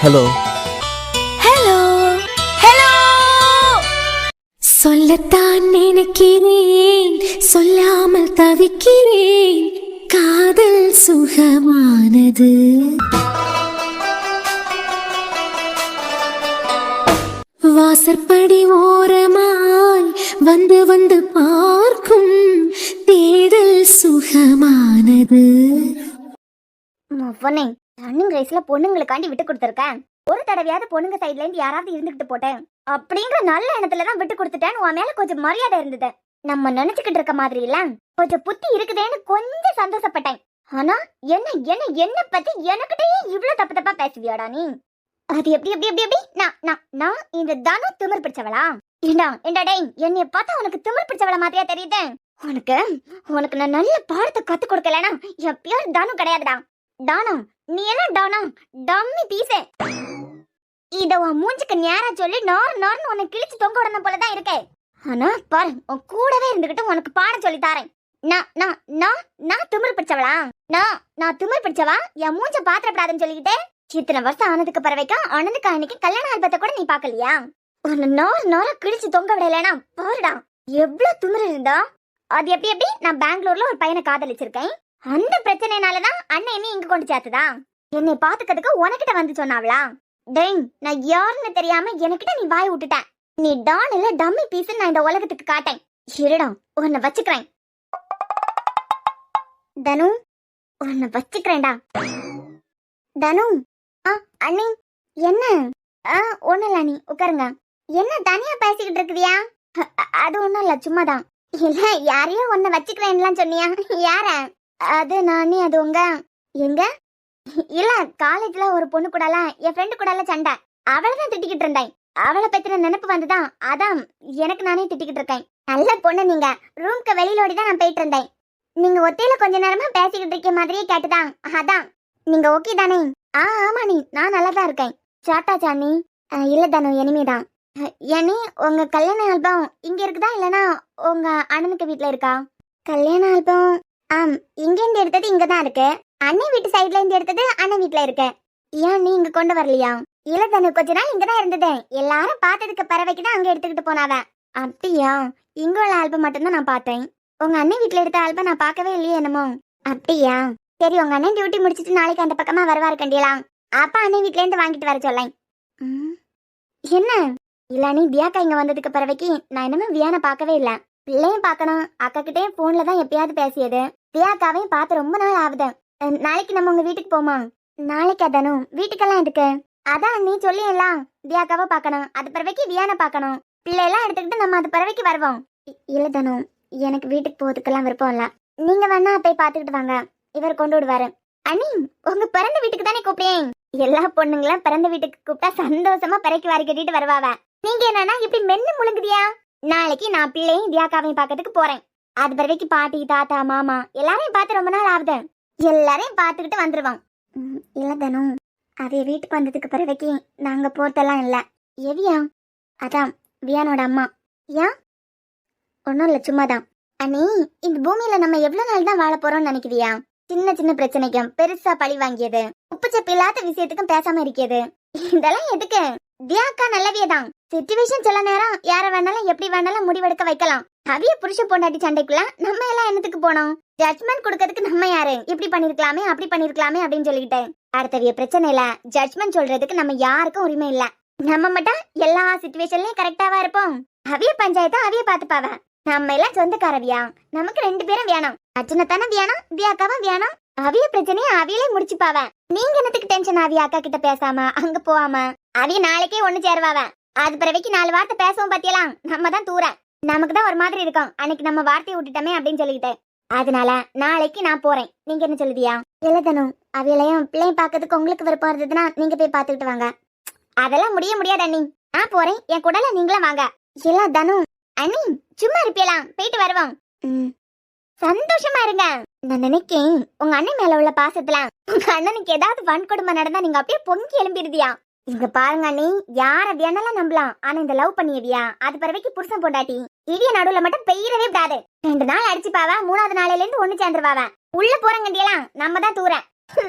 Hello hello hello. சொல்லத்தான் நினைக்கிறேன், சொல்லாமல் தவிக்கிறேன். காதல் சுகமானது. வாசற்படி ஓரமாய் வந்து வந்து பார்க்கும் தேடல் சுகமானது. மொவனே, ரன்னிங் ரேஸ்ல பொண்ணுங்களுக்காண்டி விட்டு கொடுத்துருக்கேன். ஒரு தடவையாவது பொண்ணுங்க சைட்ல இருந்து யாராவது இருந்துகிட்டு போட்டேன் அப்படிங்கிற நல்ல எண்ணத்துல தான் விட்டு கொடுத்துட்டேன்னு உன் மேல கொஞ்சம் மரியாதை இருந்தது. நம்ம நினைச்சுக்கிட்டு இருக்க மாதிரி இல்ல, கொஞ்சம் புத்தி இருக்குதேன்னு கொஞ்சம் சந்தோஷப்பட்டேன். ஆனா என்ன என்ன என்ன பத்தி எனக்கிட்டயே இவ்வளவு தப்பு தப்பா பேசுவியாடா நீ? அது எப்படி எப்படி எப்படி எப்படி நான் நான் நான் இந்த தனு திமிர் பிடிச்சவளா? ஏண்டா டேய், என்னைய பார்த்தா உனக்கு திமிர் பிடிச்சவள மாதிரியா தெரியுது? உனக்கு உனக்கு நான் நல்ல பாடத்தை கத்து கொடுக்கலனா என் பேர் தனு கிடையாதுடா. டானா, நீ என்ன டானா? டம்மி பீஸே. இத உன் மூஞ்சுக்கு நேரா சொல்லி நார்னு உன்னை கிழிச்சு தொங்க விடணும் போலதான் இருக்கே. ஆனா பாரு, உன் கூடவே இருந்துகிட்டு உனக்கு பாடம் சொல்லி தாரேன். நான் நான் நான் நான் திமிர் பிடிச்சவளா? நான் திமிர் பிடிச்சவா? என் மூஞ்ச பாத்திரப்படாதுன்னு சொல்லிக்கிட்டே இத்தனை வருஷம் ஆனதுக்கு பிறவைக்கும் ஆனந்துக்கு அன்னைக்கு கல்யாண ஆல்பத்தை கூட நீ பாக்கலையா? உன்னை நாரா கிழிச்சு தொங்க விடலனா பாருடா எவ்வளவு திமிர் இருந்தா. அது எப்படி எப்படி நான் பெங்களூர்ல ஒரு பையனை காதலிச்சிருக்கேன். அந்த பிரச்சனைனாலதான் அண்ணன் என்ன இங்க கொண்டு சேர்த்துதா? என்னை பாத்துக்கிறதுக்கு உனக்கிட்ட வந்து சொன்னாவளா? டேய், நான் யாருன்னு தெரியாம எனக்கிட்ட நீ வாய் விட்டுட்ட. நீ டான் இல்ல டம்மி பீஸ் நான் இந்த உலகத்துக்கு காட்டேன். இருடா, உன்னை வச்சுக்கிறேன். தனு, உன்னை வச்சுக்கிறேன்டா. தனு. அண்ணி, என்ன? ஒண்ணும் இல்ல, நீ உட்காருங்க. என்ன தனியா பேசிக்கிட்டு இருக்குதியா? அது ஒண்ணும் இல்ல, சும்மாதான். இல்ல, யாரையோ உன்னை வச்சுக்கிறேன்லாம் சொன்னியா? யார? அது நானே. அது உங்க எங்க? இல்ல, காலேஜ்ல ஒரு பொண்ணு கூடல என் ஃப்ரெண்டு கூடல சண்டை. அவளைதான் திட்டிக்கிட்டு இருந்தேன். அவளை பத்தின நினைப்பு வந்துதான் அதான் எனக்கு நானே திட்டிக்கிட்டு இருக்கேன். நல்ல பொண்ணு நீங்க. ரூம்க்கு வெளியிலோடி தான் நான் போயிட்டு இருந்தேன். நீங்க ஒத்தையில கொஞ்ச நேரமா பேசிக்கிட்டு இருக்க மாதிரியே கேட்டுதான். அதான் நீங்க ஓகே தானே? ஆமா நீ, நான் நல்லா தான் இருக்கேன். சாப்பிட்டாச்சா நீ? இல்ல தானோ, இனிமேதான். ஏனி, உங்க கல்யாண ஆல்பம் இங்க இருக்குதா இல்லனா உங்க அண்ணனுக்கு வீட்டுல இருக்கா? கல்யாண ஆல்பம் இங்க இருந்து எடுத்தது இங்கதான் இருக்கு. அண்ணன் வீட்டு சைட்ல இருந்து எடுத்தது அண்ணன் வீட்டுல இருக்கு. ஏன் நீ இங்க கொண்டு வரலையா? இல்ல தானே, கொஞ்ச நாள் இங்கதான் இருந்தது. எல்லாரும் பார்த்ததுக்கு பறவைக்குதான் அங்க எடுத்துக்கிட்டு போனாவ. அப்படியா? இங்க உள்ள ஆல்பம் மட்டும்தான் நான் பார்த்தேன். உங்க அண்ணன் வீட்டுல எடுத்த ஆல்பம் நான் பார்க்கவே இல்லையே என்னமோ. அப்படியா? சரி, உங்க அண்ணன் டியூட்டி முடிச்சிட்டு நாளைக்கு அந்த பக்கமா வருவாரு கண்டியலாம். அப்பா அண்ணன் வீட்டுல இருந்து வாங்கிட்டு வர சொல்லேன். என்ன? இல்ல, நீ தியாக்கா இங்க வந்ததுக்கு பிறவைக்கு நான் என்னமோ வியானை பார்க்கவே இல்ல. பிள்ளையும் பார்க்கணும். அக்கா கிட்டே போன்ல தான் எப்பயாவது பேசியது. தியாக்காவையும் பார்த்து ரொம்ப நாள் ஆகுது. நாளைக்கு நம்ம உங்க வீட்டுக்கு போமா? நாளைக்கு தானோ? வீட்டுக்கெல்லாம் எதுக்கு? அதான் நீ சொல்லியெல்லாம் தியாக்காவை பார்க்கணும், அது பிறவைக்கு வியானை பார்க்கணும். பிள்ளையெல்லாம் எடுத்துக்கிட்டு நம்ம அது பிறவைக்கு வருவோம். இல்ல தானோ, எனக்கு வீட்டுக்கு போறதுக்கெல்லாம் விருப்பம் இல்ல. நீங்க வேணா போய் பார்த்துக்கிட்டு வாங்க, இவர் கொண்டு விடுவாரு. அண்ணி, உங்க பிறந்த வீட்டுக்கு தானே கூப்பிட்டேன். எல்லா பொண்ணுங்களும் பிறந்த வீட்டுக்கு கூப்பிட்டா சந்தோஷமா பிறக்கி வாரி கட்டிட்டு வருவாவ. நீங்க என்னன்னா இப்படி மென்னு முழுங்குதியா? நாளைக்கு நான் பிள்ளையும் தியாக்காவையும் பார்க்கறதுக்கு போறேன். அது பிறவைக்கு பாட்டி தாத்தா மாமா எல்லாரையும் பார்த்து ரொம்ப நாள் ஆகுது. எல்லாரையும் பார்த்துக்கிட்டு வந்துருவோம். இல்ல தானோ, அவைய வீட்டுக்கு வந்ததுக்கு பிறவைக்கு நாங்க போறதெல்லாம் இல்ல. எவியா? அதான் வியானோட அம்மா. ஏன்? ஒன்னும் இல்ல, சும்மாதான். அண்ணி, இந்த பூமியில நம்ம எவ்வளவு நாள் தான் வாழ போறோம்னு நினைக்கிறியா? சின்ன சின்ன பிரச்சனைக்கும் பெருசா பழி வாங்கியது, உப்பு சப்பு இல்லாத விஷயத்துக்கும் பேசாம இருக்கிறது, இதெல்லாம் எதுக்கு? தியாக்கா நல்லவியதான். சிச்சுவேஷன் சில நேரம் யார வேணாலும் எப்படி வேணாலும் முடிவெடுக்க வைக்கலாம். அவிய புருஷன் பொண்டாட்டி சண்டைக்குள்ள நம்ம எல்லாம் என்னத்துக்கு போனோம்? ஜட்மெண்ட் கொடுக்கறதுக்கு நம்ம யாரு? இப்படி பண்ணிருக்கலாமே அப்படி பண்ணிருக்கலாமே அப்படின்னு சொல்லிக்கிட்டேன். அடுத்தவிய பிரச்சனையில ஜட்மெண்ட் சொல்றதுக்கு நம்ம யாருக்கும் உரிமை இல்ல. நம்ம மட்டும் எல்லா சிச்சுவேஷன்லயும் கரெக்டாவா இருப்போம். அவிய பஞ்சாயத்தை அவிய பாத்துப்பாவ. நம்ம எல்லாம் சொந்தக்காரவியா? நமக்கு 2 பேரும் வேணும். அர்ஜுனத்தானே வேணும், தியாக்காவும் வேணும். அவிய பிரச்சனைய அவியலே முடிச்சுப்பாவ. நீங்க என்னத்துக்கு டென்ஷன் ஆவிய அக்கா கிட்ட பேசாம அங்க போவாம? அவிய நாளைக்கே ஒண்ணு சேருவாவ. அது பிறவைக்கு 4 வார்த்தை பேசவும் பத்தியலாம். நம்ம தான் தூர, நமக்கு தான் ஒரு மாதிரி இருக்கும். அன்னைக்கு நம்ம வார்த்தையை விட்டுட்டோமே அப்படின்னு சொல்லிக்கிட்டேன். அதனால நாளைக்கு நான் போறேன். நீங்க என்ன சொல்லுதியா? இல்ல தனு, அவியலையும் பிள்ளையும் பாக்கிறதுக்கு உங்களுக்கு விருப்பம் இருந்ததுன்னா நீங்க போய் பாத்துக்கிட்டு வாங்க. அதெல்லாம் முடியாது அண்ணி, நான் போறேன். என் கூடல நீங்களும் வாங்க. இல்ல தனு, அண்ணி சும்மா இருப்பியலாம், போயிட்டு வருவோம். சந்தோஷமா இருங்க. நான் நினைக்கேன் உங்க அண்ணன் மேல உள்ள பாசத்துல உங்க அண்ணனுக்கு ஏதாவது வன்கொடுமை நடந்தா நீங்க அப்படியே பொங்கி எழும்பிடுதியா? இங்க பாருங்க அண்ணி, யார வேணாலும் நம்பலாம். ஆனா இந்த லவ் பண்ணியவியா அது பிறவைக்கு புருஷன் பொண்டாட்டி இடிய நடுவுல மட்டும் பெய்யவே விடாது. 2 நாள் அடிச்சுப்பாவ, 3வது நாளையில இருந்து ஒண்ணு சேர்ந்துருவாவ. உள்ள போறங்கண்டியெல்லாம் நம்ம தான் தூர.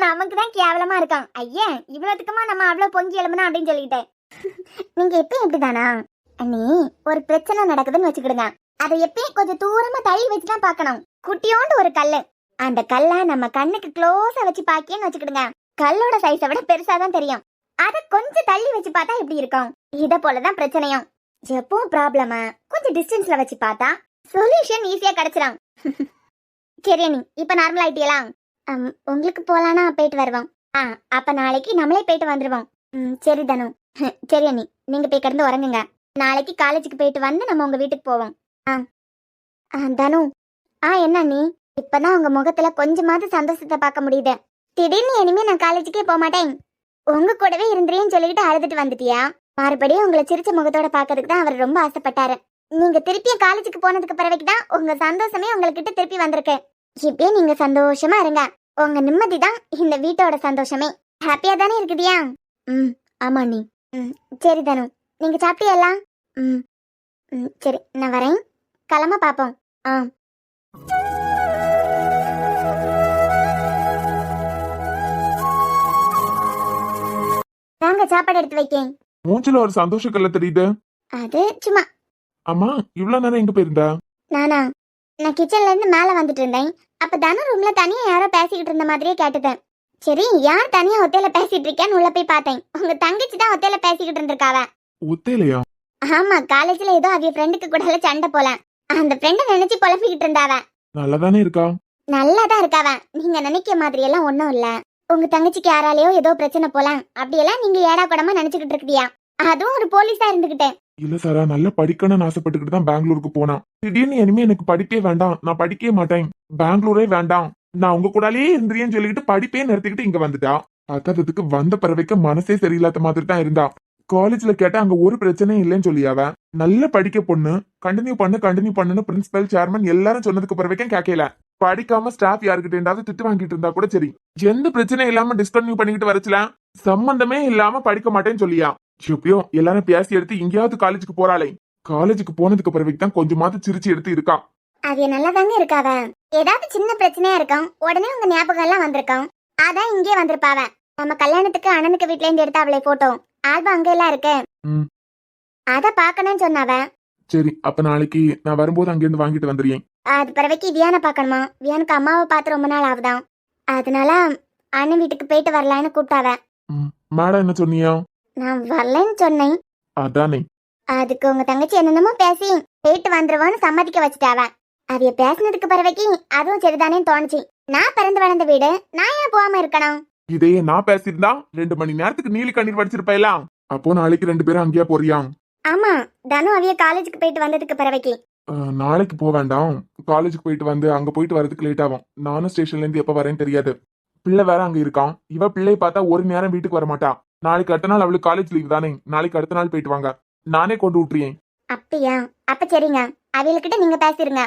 நமக்கு தான் கேவலமா இருக்கான். ஐயா இவ்வளவுக்குமா நம்ம அவ்வளவு பொங்கி எழுமணும் அப்படின்னு சொல்லிட்டேன். நீங்க எப்பயும் எப்படிதானா அண்ணி? ஒரு பிரச்சனை நடக்குதுன்னு வச்சுக்கிடுங்க, அதை எப்பயும் கொஞ்சம் தூரமா தள்ளி வச்சுதான் பார்க்கணும். குட்டியோண்டு ஒரு கல்லு, அந்த கல்லை நம்ம கண்ணுக்கு க்ளோஸா வச்சு பாக்கியன்னு வச்சுக்கிடுங்க, கல்லோட சைஸை விட பெருசாதான் தெரியும். அதை கொஞ்சம் தள்ளி வச்சு பார்த்தா எப்படி இருக்கும்? இத போலதான் பிரச்சனையும். எப்பவும் ப்ராப்ளமா கொஞ்சம் டிஸ்டன்ஸ்ல வச்சு பார்த்தா சொல்யூஷன் ஈஸியா கிடைச்சிடும். சரி அண்ணி, இப்ப நார்மல் ஆயிட்டியலாம். உங்களுக்கு போலானா போயிட்டு வருவோம். அப்ப நாளைக்கு நம்மளே போயிட்டு வந்துருவோம். சரி தனு. சரி அண்ணி, நீங்க போய் கிடந்து உறங்குங்க. நாளைக்கு காலேஜுக்கு போயிட்டு வந்து நம்ம உங்க வீட்டுக்கு போவோம். தனு. என்ன அண்ணி? இப்பதான் உங்க முகத்துல கொஞ்சமாவது சந்தோஷத்தை பார்க்க முடியுது. திடீர்னு இனிமே நான் காலேஜுக்கே போக மாட்டேன், உங்க கூடவே இருந்துறேன்னு சொல்லிக்கிட்டு அழுதுட்டு வந்துட்டியா? மறுபடியும் உங்களை சிரிச்ச முகத்தோட பாக்கிறதுக்கு தான் அவர் ரொம்ப ஆசைப்பட்டாரு. நீங்க திருப்பியும் காலேஜுக்கு போனதுக்கு பிறகுதான் உங்க சந்தோஷமே உங்ககிட்ட திருப்பி வந்திருக்கு. இப்பயே நீங்க சந்தோஷமா இருங்க. உங்க நிம்மதி தான் இந்த வீட்டோட சந்தோஷமே. ஹாப்பியா தானே இருக்குதியா? ஆமா நீ. சரி தனு, நீங்க சாப்பிட்டியெல்லாம்? சரி, நான் வரேன். கிளம்ப பாப்போம். நாங்க சாப்பாடு எடுத்து வைக்கேன். மூஞ்சில ஒரு சந்தோஷ கல்ல தெரியுது. அது சும்மா. அம்மா இவ்வளவு நேரம் எங்க போயிருந்தா? நானா? நான் கிச்சன்ல இருந்து மேல வந்துட்டு இருந்தேன். அப்ப தனு ரூம்ல தனியா யாரோ பேசிக்கிட்டு இருந்த மாதிரியே கேட்டுட்டேன். சரி, யார் தனியா ஒத்தையில பேசிட்டு இருக்கேன்னு உள்ள போய் பார்த்தேன். உங்க தங்கச்சி தான் ஒத்தையில பேசிக்கிட்டு இருந்திருக்காவ. ஒத்தையிலையா? ஆமா, காலேஜ்ல ஏதோ அவிய ஃப்ரெண்டுக்கு கூட சண்டை போல, அந்த ஃப்ரெண்ட நினைச்சு புலம்பிக்கிட்டு இருந்தாவ. நல்லாதானே இருக்கா? நல்லாதான் இருக்காவ. நீங்க நினைக்கிற மாதிரி எல்லாம் ஒண்ணும் இல்ல. உங்க தங்கச்சிக்கு யாராலேயோ ஏதோ பிரச்சனை போல, அப்படியெல்லாம் நீங்க ஏடா கூடமா நினைச்சுக்கிட்டு இருக்கியா? அதுவும் ஒரு போலீஸா இருந்துகிட்டேன். இல்ல சாரா, நல்லா படிக்கணும்னு ஆசைப்பட்டுக்கிட்டு தான் பெங்களூருக்கு போனா. திடீர்னு இனிமே எனக்கு படிப்பே வேண்டாம், நான் படிக்கவே மாட்டேன், பெங்களூரே வேண்டாம், நான் உங்க கூடாலே இருந்துறேன்னு சொல்லிக்கிட்டு படிப்பே நிறுத்திக்கிட்டு இங்க வந்துட்டா. அத்ததுக்கு வந்த பிறவைக்கு மனசே சரியில்லாத மாதிரி தான் இருந்தா. காலேஜ்ல கேட்டா அங்க ஒரு பிரச்சனையும் இல்லைன்னு சொல்லியாவ. நல்ல படிக்க பொண்ணு, கண்டினியூ பண்ணுன்னு பிரின்சிபல் சேர்மன் எல்லாரும் சொன்னதுக்கு பிறவைக்கும் கேட்கல. படிக்காம ஸ்டாஃப் யாருக்கிட்ட திட்டு வாங்கிட்டு இருந்தா கூட சரி, எந்த பிரச்சனையும் இல்லாம டிஸ்கன்டினியூ பண்ணிக்கிட்டு வரச்சுல, சம்பந்தமே இல்லாம படிக்க மாட்டேன்னு சொல்லியா. எப்படியோ எல்லாரும் பேசி எடுத்து இங்கேயாவது காலேஜுக்கு போறாளே. காலேஜுக்கு போனதுக்கு பிறகு தான் கொஞ்சமாவது சிரிச்சு எடுத்து இருக்கா. அது நல்லாதாங்க இருக்காவ. ஏதாவது சின்ன பிரச்சனையா இருக்கும், உடனே உங்க ஞாபகம் எல்லாம் வந்திருக்கும், அதான் இங்கே வந்திருப்பாவ. நம்ம கல்யாணத்துக்கு அண்ணனுக்கு வீட்ல இருந்து எடுத்த அவளை போட்டோ ஆல்பம் அங்க எல்லாம் இருக்கு, அத பாக்கணும்னு சொன்னாவ. சரி, அப்ப நாளைக்கு நான் வரும்போது அங்கிருந்து வாங்கிட்டு வந்துடுறேன். அது பிறவைக்கு வியானை பாக்கணுமா? வியானுக்கு அம்மாவை பார்த்து ரொம்ப நாள் ஆகுதான், அதனால அண்ணன் வீட்டுக்கு போயிட்டு வரலான்னு கூப்பிட்டாவ. மேடம் என்ன சொன்னியா? நான் வரலன்னு சொன்னேன். அதானே. அதுக்கு உங்க தங்கச்சி என்னென்னமோ பேசி போயிட்டு வந்துருவோன்னு சம்மதிக்க வச்சுட்டாவ. அதைய பேசினதுக்கு பிறவைக்கு அதுவும் சரிதானேன்னு தோணுச்சு. நான் பிறந்து வளர்ந்த வீடு, நான் ஏன் போகாம இருக்கணும்? இதையே நான் பேசியிருந்தா 2 மணி நேரத்துக்கு நீலி கண்ணீர் வடிச்சிருப்பேலாம். அப்போ நாளைக்கு 2 பேரும் அங்கேயா போறியா? ஆமா, தனு அவிய காலேஜுக்கு போயிட்டு வந்ததுக்கு பிறவைக்கு. நாளைக்கு போக வேண்டாம், காலேஜுக்கு போயிட்டு வந்து அங்க போயிட்டு வரதுக்கு லேட் ஆகும். நானும் ஸ்டேஷன்ல இருந்து எப்ப வரேன்னு தெரியாது. பிள்ளை வேற அங்க இருக்கான். இவ பிள்ளை பார்த்தா ஒரு நேரம் வீட்டுக்கு வர மாட்டா. நாளைக்கு அடுத்த நாள் அவளுக்கு காலேஜ் லீவ் தானே, நாளைக்கு அடுத்த நாள் போயிட்டு வாங்க, நானே கொண்டு விட்டுறேன். அப்படியா? அப்ப சரிங்க, அவியல்கிட்ட நீங்க பேசிருங்க.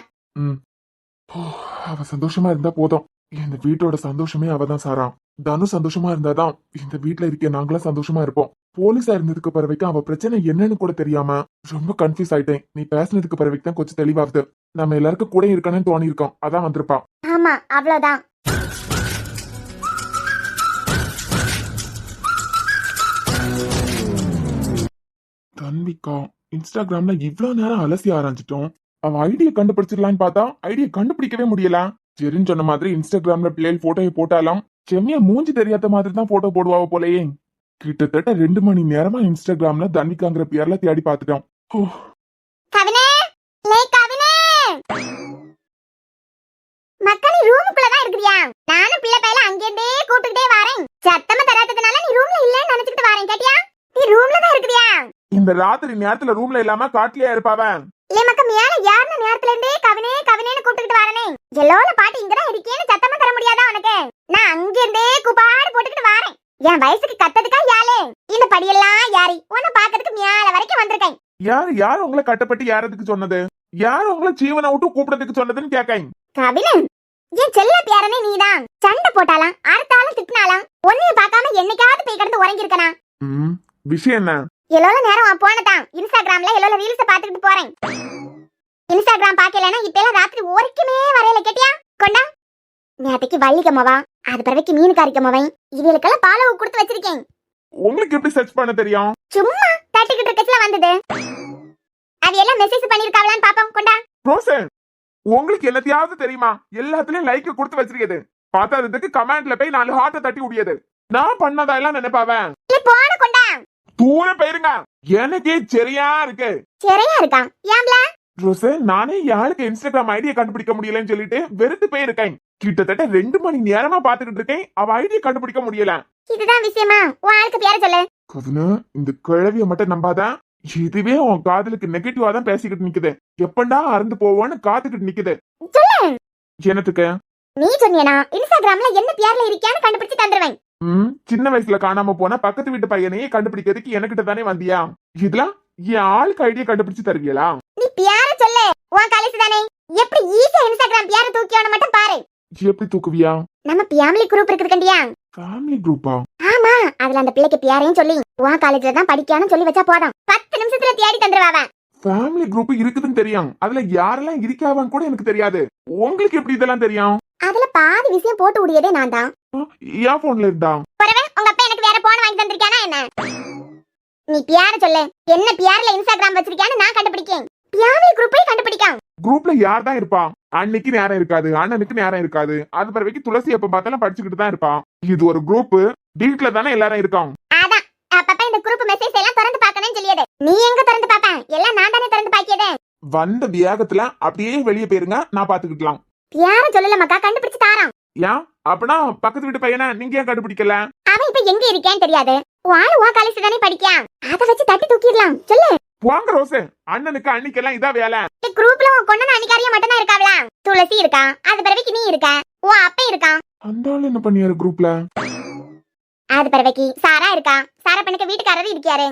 அவ சந்தோஷமா இருந்தா போதும். இந்த வீட்டோட சந்தோஷமே அவதான் சாரா. தனு சந்தோஷமா இருந்தாதான் இந்த வீட்டுல இருக்க நாங்களும் சந்தோஷமா இருப்போம். போலீஸா இருந்ததுக்கு பிறவைக்கும் அவ பிரச்சனை என்னன்னு கூட தெரியாம ரொம்ப கன்ஃபியூஸ் ஆயிட்டேன். நீ பேசினதுக்கு பிறவைக்கு தான் கொஞ்சம் தெளிவாகுது. நம்ம எல்லாருக்கும் கூட இருக்கணும்னு தோணி இருக்கோம், அதான் வந்திருப்பா. ஆமா, அவ்வளவுதான். தன்விகா இன்ஸ்டாகிராம்ல இவ்வளவு நேரம் அலசி ஆரம்பிச்சிட்டோம். அவ ஐடியை கண்டுபிடிச்சிடலான்னு பார்த்தா ஐடியை கண்டுபிடிக்கவே முடியல. சரின்னு சொன்ன மாதிரி இன்ஸ்டாகிராம்ல பிள்ளைகள் போட்டோவை போட்டாலாம், செம்மியா மூஞ்சி தெரியாத மாதிரி தான் போட்டோ போடுவாவ போலயே. கிட்டத்தட்ட 2 மணி நேரமா இன்ஸ்டாகிராம்ல தன்விகாங்கிற பேர்ல தேடி பார்த்துட்டோம். மக்களே ரூமுக்குள்ளதான் இருக்குறியா? நானும் பிள்ளை பையில அங்கேண்டே கூப்பிட்டுக்கிட்டே வரேன். சத்தமா தராததுனால நீ ரூம்ல இல்லன்னு நினைச்சிட்டு வரேன். கேட்டியா? நீ ரூம்ல தான் இருக்குறியா? இந்த ராத்திரி நேரத்துல ரூம்ல இல்லாம காட்டுலயா இருப்பாவ? ஏ மக்க மேல யாருன்னு நேரத்துல இருந்தே கவினே கவினேன்னு கூப்பிட்டுக்கிட்டு வரனே. எல்லோல பாட்டு இங்கதான் இருக்கேன்னு சத்தமா தர முடியாதா உனக்கு? நான் அங்க இருந்தே குபாடு போட்டுக்கிட்டு வரேன். என் வயசுக்கு கத்ததுக்கா யாரு இந்த படியெல்லாம் யாரி உன்னை பாக்கிறதுக்கு மேல வரைக்கும் வந்திருக்கேன். யாரு உங்களை கட்டப்பட்டு யாரதுக்கு சொன்னது? யாரு உங்களை ஜீவனை விட்டு கூப்பிடறதுக்கு சொன்னதுன்னு கேட்கேன். கவினன், என் செல்ல பேரனே நீதான். சண்டை போட்டாலாம், அறுத்தாலும் திட்டினாலாம், ஒன்னைய பார்க்காம என்னைக்காவது போய் கிடந்து உறங்கிருக்கனா? விஷயம் என்ன? எல்லோல நேரம் போனதான் இன்ஸ்டாகிராம்ல எல்லோல ரீல்ஸ் பாத்துக்கிட்டு போறேன். இன்ஸ்டாகிராம் பாக்கலன்னா இப்ப எல்லாம் ராத்திரி ஒருக்குமே வரையில. கேட்டியா? கொண்டா நேத்தைக்கு வள்ளிக்கம்மாவா, அது பிறகு மீனுக்காரிக்கம்மாவை, இவளுக்கெல்லாம் பாலவு கொடுத்து வச்சிருக்கேன். உங்களுக்கு எப்படி சர்ச் பண்ண தெரியும்? சும்மா தட்டிக்கிட்டு இருக்கச்சுல வந்தது. அவையெல்லாம் மெசேஜ் பண்ணிருக்காவளான்னு பாப்போம். கொண்டா ரோசன், உங்களுக்கு எல்லாத்தையாவது தெரியுமா? எல்லாத்துலயும் லைக் கொடுத்து வச்சிருக்கது. பார்த்ததுக்கு கமெண்ட்ல போய் 4 ஹார்ட்ட தட்டி விடியது. நான் பண்ணதா எல்லாம் நினைப்பாவேன். போன கொண்டா தூரம் போயிருங்க. எனக்கே சரியா இருக்கு. சரியா இருக்கான். ஏம்ல ரோசன், நானே யாருக்கு இன்ஸ்டாகிராம் ஐடியை கண்டுபிடிக்க முடியலன்னு சொல்லிட்டு வெறுத்து போயிருக்கேன். கிட்டத்தட்ட 2 மணி நேரமா பாத்துக்கிட்டு இருக்கேன். அவ ஐடியை கண்டுபிடிக்க முடியல. இதுதான் விஷயமா? உன் ஆளுக்கு பேர சொல்லு. கதுனா, இந்த கிழவிய மட்டும் நம்பாதான். இதுவே உன் காதலுக்கு நெகட்டிவா தான் பேசிக்கிட்டு நிக்குது. எப்பண்டா அறந்து போவோன்னு காத்துக்கிட்டு நிக்குது. சொல்லு. என்னத்துக்கு? நீ சொன்னியனா இன்ஸ்டாகிராம்ல என்ன பேர்ல இருக்கியான்னு கண்டுபிடிச்சு தந்துருவேன். சின்ன வயசுல காணாம போன பக்கத்து வீட்டு பையனையே கண்டுபிடிக்கிறதுக்கு எனக்கிட்ட தானே வந்தியா? இதெல்லாம் என் ஆளுக்கு ஐடியா கண்டுபிடிச்சு தருவீங்களா? நீ பேர சொல்லு. உன் காலேஜ் தானே, எப்படி ஈஸியா இன்ஸ்டாகிராம் பேர தூக்கியோன்னு மட்டும் பாரு. எப்படி தூக்குவியா? நம்ம ஃபேமிலி குரூப் இருக்குது கண்டியா? ஃபேமிலி குரூப்பா? ஆமா, அதுல அந்த பிள்ளைக்கு பேரையும் சொல்லி உன் காலேஜ்ல தான் படிக்கான்னு சொல்லி வச்சா போதும். 10 நிமிஷத்துல தேடி தந்துருவாவ. ஃபேமிலி குரூப் இருக்குதுன்னு தெரியும். அதுல யாரெல்லாம் இருக்காவன்னு கூட எனக்கு தெரியாது. உங்களுக்கு எப்படி இதெல்லாம் தெரியும்? அதுல பாதி விஷயம் போட்டு விடியதே நான் தான். என் போன்ல இருந்தா உங்க அப்பா எனக்கு வேற போன் வாங்கி தந்திருக்கானா என்ன? நீ பேர சொல்லு. என்ன பேர்ல இன்ஸ்டாகிராம் வச்சிருக்கியான்னு நான் கண்டுபிடிக்கேன். ஃபேமிலி குரூப்பை கண்டுபிடிக்கான். குரூப்ல யார் தான் இருப்பா? அன்னைக்கு நேரம் இருக்காது, அண்ணனுக்கு நேரம் இருக்காது. அது பிறகு துளசி எப்ப பார்த்தாலும் படிச்சுக்கிட்டு தான் இருப்பான். இது ஒரு குரூப். வீட்ல தானே எல்லாரும் இருக்கோம். அதான் அப்பப்ப இந்த குரூப் மெசேஜ் எல்லாம் திறந்து பார்க்கணும்னு சொல்லியது. நீ எங்க திறந்து பாப்ப? எல்லாம் நான் தானே திறந்து பாக்கியதே. வந்த வியாகத்துல அப்படியே வெளியே போயிருங்க, நான் பாத்துக்கிட்டலாம். பேர சொல்லல மக்கா, கண்டுபிடிச்சு தாரான். ஏன் அப்படின்னா பக்கத்து வீட்டு பையனை நீங்க ஏன் கண்டுபிடிக்கல? அவன் இப்ப எங்க இருக்கேன்னு தெரியாது. உன் காலேஜ் தானே படிக்கான். அத வச்சு தட்டி தூக்கிடலாம். சொல்லு. வாங்க ரோசு, அண்ணனுக்கு அன்னைக்கெல்லாம் இதான் வேலை. குரூப்ல உன் கொண்டு அன்னிக்காரியா மட்டும் தான் இருக்காவளா? துளசி இருக்கா, அது பிறகு நீ இருக்க, உன் அப்பா இருக்கான். அந்த ஆள் என்ன பண்ணியாரு குரூப்ல? அது பிறகு சாரா இருக்கா, சாரா பெண்ணுக்கு வீட்டுக்காரர் இருக்காரு.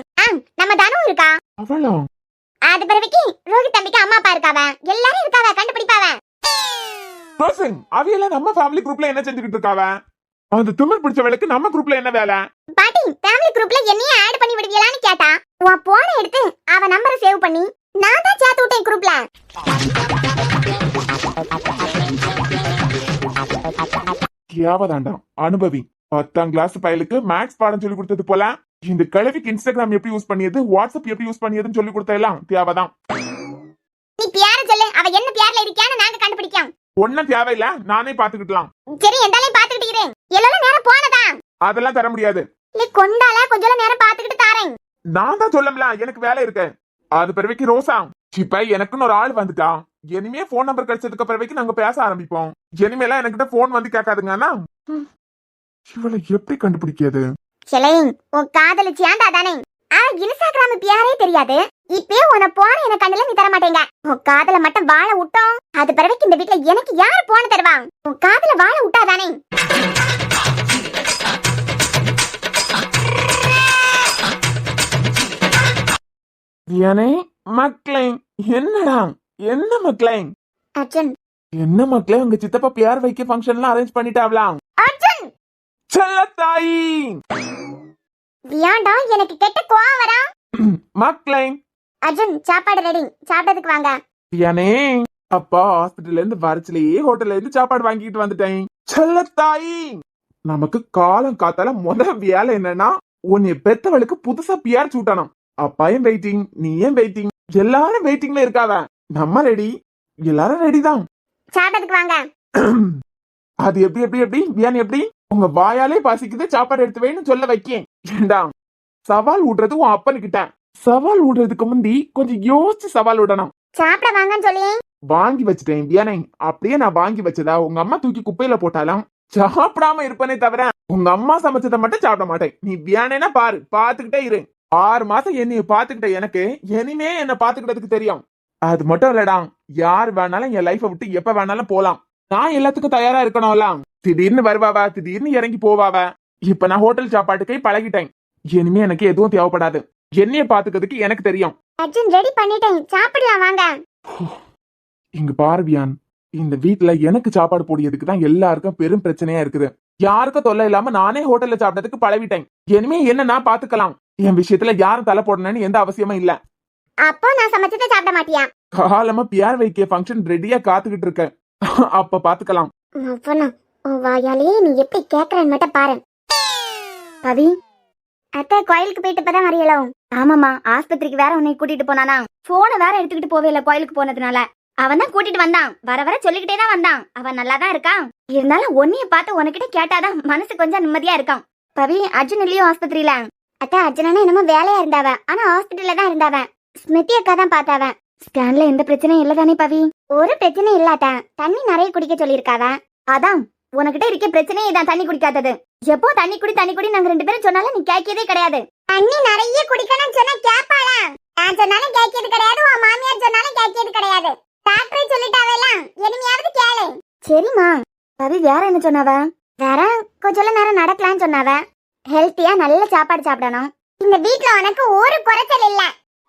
நம்ம தனு இருக்கா. அவளா? அது பிறகு ரோஹித் தம்பிக்கு அம்மா அப்பா இருக்காவ. எல்லாரும் இருக்காவ, கண்டுபிடிப்பாவ. ரோசன், அவையெல்லாம் நம்ம ஃபேமிலி குரூப்ல என்ன செஞ்சுக்கிட்டு இருக்காவ? அந்த திமிர் பிடிச்சவளுக்கு நம்ம குரூப்ல என்ன வேலை? பாட்டி, ஃபேமிலி குரூப்ல என்னையும் ஆட் பண்ணி விடுவீங்களான்னு கேட்டா, உன் போனை எடுத்து அவ நம்பரை சேவ் பண்ணி நான் தான் சேர்த்து விட்டேன் குரூப்ல. கேவதாண்டா அனுபவி. 10ஆம் கிளாஸ் பயலுக்கு மேக்ஸ் பாடம் சொல்லி கொடுத்தது போல இந்த கிழவிக்கு இன்ஸ்டாகிராம் எப்படி யூஸ் பண்ணியது, வாட்ஸ்அப் எப்படி யூஸ் பண்ணியதுன்னு சொல்லி கொடுத்த எல்லாம் தேவைதான். நீ பேர சொல்லு. அவ என்ன பேர்ல இருக்கியான்னு நாங்க கண்டுபிடிக்கலாம். ஒன்னும் தேவையில்ல, நானே பாத்துக்கிட்டலாம். சரி, எந்தாலையும் பாத்துக்கிட்டு இரு. எல்லாரும் நேரம் போனதா? அதெல்லாம் தர முடியாது. நீ கொண்டால கொஞ்சம் நேரம் பாத்துக்கிட்டு தாரேன். நான் தான் சொல்லல, எனக்கு வேலை இருக்கு. அது பிறவைக்கு ரோசா, இப்ப எனக்குன்னு ஒரு ஆள் வந்துட்டா. இனிமே போன் நம்பர் கிடைச்சதுக்கு பிறவைக்கு நாங்க பேச ஆரம்பிப்போம். இனிமேலாம் என்கிட்ட போன் வந்து கேட்காதுங்கன்னா இவளை எப்படி கண்டுபிடிக்காது? சிலையும் உன் காதலிச்சியாண்டா தானே? இன்ஸ்டாகிராம் பேரே தெரியாது. இப்பே உன போன எனக்கு கண்ணுல நீ தர மாட்டேங்க. உன் காதல மட்டும் வாழ விட்டோம். அது பிறகு இந்த வீட்டுல எனக்கு யாரு போன தருவா? உன் காதல வாழ விட்டா தானே? ஏனே மக்களே, என்னடா என்ன மக்களே? அர்ஜுன், என்ன மக்களே, உங்க சித்தப்பா பேர் வைக்க ஃபங்க்ஷன்லாம் அரேஞ்ச் பண்ணிட்டாவலாம். அர்ஜுன் செல்லத்தாயி, வியாண்டா எனக்கு கெட்ட கோவம் வரா. மக்களே, அர்ஜுன் சாப்பாடு ரெடி, சாப்பிட்டதுக்கு வாங்க. ஏனே அப்பா ஹாஸ்பிட்டல்ல இருந்து வரச்சிலேயே ஹோட்டல்ல இருந்து சாப்பாடு வாங்கிட்டு வந்துட்டேன். செல்லத்தாயி, நமக்கு காலம் காத்தால வேலை என்னன்னா உன்னை பெத்தவளுக்கு புதுசா பியார் சூட்டணும். அப்பாயும் வெயிட்டிங், நீயும் வெயிட்டிங், எல்லாரும் வெயிட்டிங்ல இருக்காவ. நம்ம ரெடி, எல்லாரும் ரெடி தான். சாப்பிட்டதுக்கு வாங்க. அது எப்படி எப்படி எப்படி பியான் எப்படி உங்க வாயாலே பசிக்குது சாப்பாடு எடுத்து வேணும்னு சொல்ல வைக்கேன். வேண்டாம், சவால் விடுறது உன் அப்பனுக்கிட்ட. சவால் விடுறதுக்கு முந்தி கொஞ்சம் யோசிச்சு சவால் விடணும். சாப்பிட வாங்கன்னு சொல்லி வாங்கி வச்சுட்டேன் பியானை. அப்படியே நான் வாங்கி வச்சதா உங்க அம்மா தூக்கி குப்பையில போட்டாலும் சாப்பிடாம இருப்பனே தவிர உங்க அம்மா சமைச்சதை மட்டும் சாப்பிட மாட்டேன். நீ பியானேனா பாரு, பாத்துக்கிட்டே இரு. 6 மாசம் என்னைய பாத்துக்கிட்ட எனக்கு இனிமே என்ன பாத்துக்கிட்டதுக்கு தெரியும். அது மட்டும் இல்லடா, யார் வேணாலும் என் லைஃப விட்டு எப்ப வேணாலும் போலாம். நான் எல்லாத்துக்கும் தயாரா இருக்கணும்ல. திடீர்னு வருவாவ, திடீர்னு இறங்கி போவாவ. இப்ப நான் ஹோட்டல் சாப்பாட்டுக்கே பழகிட்டேன். இனிமே எனக்கு எதுவும் தேவைப்படாது. என்னைய பாத்துக்கிறதுக்கு எனக்கு தெரியும். அர்ஜுன் ரெடி பண்ணிட்டேன், சாப்பிடலாம் வாங்க. இங்க பார்வியான், இந்த வீட்டுல எனக்கு சாப்பாடு போடியதுக்கு தான் எல்லாருக்கும் பெரும் பிரச்சனையா இருக்குது. யாருக்கும் தொல்லை இல்லாம நானே ஹோட்டல்ல சாப்பிட்டதுக்கு பழகிட்டேன். இனிமே என்ன நான் பாத்துக்கலாம். என் விஷயத்துல யாரும் தலை போடணும்னு எந்த அவசியமும் இல்ல. அப்போ நான் சமைச்சதை சாப்பிட மாட்டியா? காலமா பியார் வைக்க ஃபங்க்ஷன் ரெடியா காத்துக்கிட்டு இருக்கேன். அப்ப பாத்துக்கலாம். ஓ வாயாலே நீ எப்படி கேக்குறன்னு மட்டும் பாரு. பவி, அத்தை கோயிலுக்கு போயிட்டு இப்பதான் வரையலோ? ஆமாமா, ஆஸ்பத்திரிக்கு வேற உன்னை கூட்டிட்டு போனானா. போனை வேற எடுத்துக்கிட்டு போவே இல்ல கோயிலுக்கு போனதுனால. அவன் தான் கூட்டிட்டு வந்தான், வர வர சொல்லிக்கிட்டே தான் வந்தான். அவன் நல்லா தான் இருக்கான். இருந்தாலும் உன்னைய பார்த்து உனக்கிட்ட கேட்டாதான் மனசு கொஞ்சம் நிம்மதியா இருக்கான். பவி, அர்ஜுன் இல்லையோ ஆஸ்பத்திரியில? அத்தை அர்ஜுனா என்னமோ வேலையா இருந்தாவ, ஆனா ஹாஸ்பிட்டல்ல தான் இருந்தாவ. ஸ்மிருதி அக்கா தான் பார்த்தாவ. ஸ்கேன்ல எந்த பிரச்சனையும் இல்லதானே பவி? ஒரு பிரச்சனையும் இல்லாத, தண்ணி நிறைய குடிக்க சொல்லியிருக்காவ. அதான் உனக்கிட்ட இருக்க பிரச்சனையே இதான், தண்ணி குடிக்காதது. எப்போ தண்ணி குடி நாங்க 2 பேரும் சொன்னாலும் நீ கேட்கவே கிடையாது. தண்ணி நிறைய குடிக்கணும்னு சொன்னா கேட்பாளா? நான் சொன்னாலும் கேட்கிறது கிடையாது, உன் மாமியார் சொன்னாலும் கேட்கிறது கிடையாது. டாக்டரே சொல்லிட்டாவலாம், இனிமையாவது கேளு. சரிம்மா. பவி, வேற என்ன சொன்னாவ? வேற கொஞ்சம் நேரம் நடக்கலாம்னு சொன்னாவ. ஹெல்த்தியா நல்ல சாப்பாடு சாப்பிடணும். இந்த வீட்ல உனக்கு ஒரு குறைச்சல் இல்ல.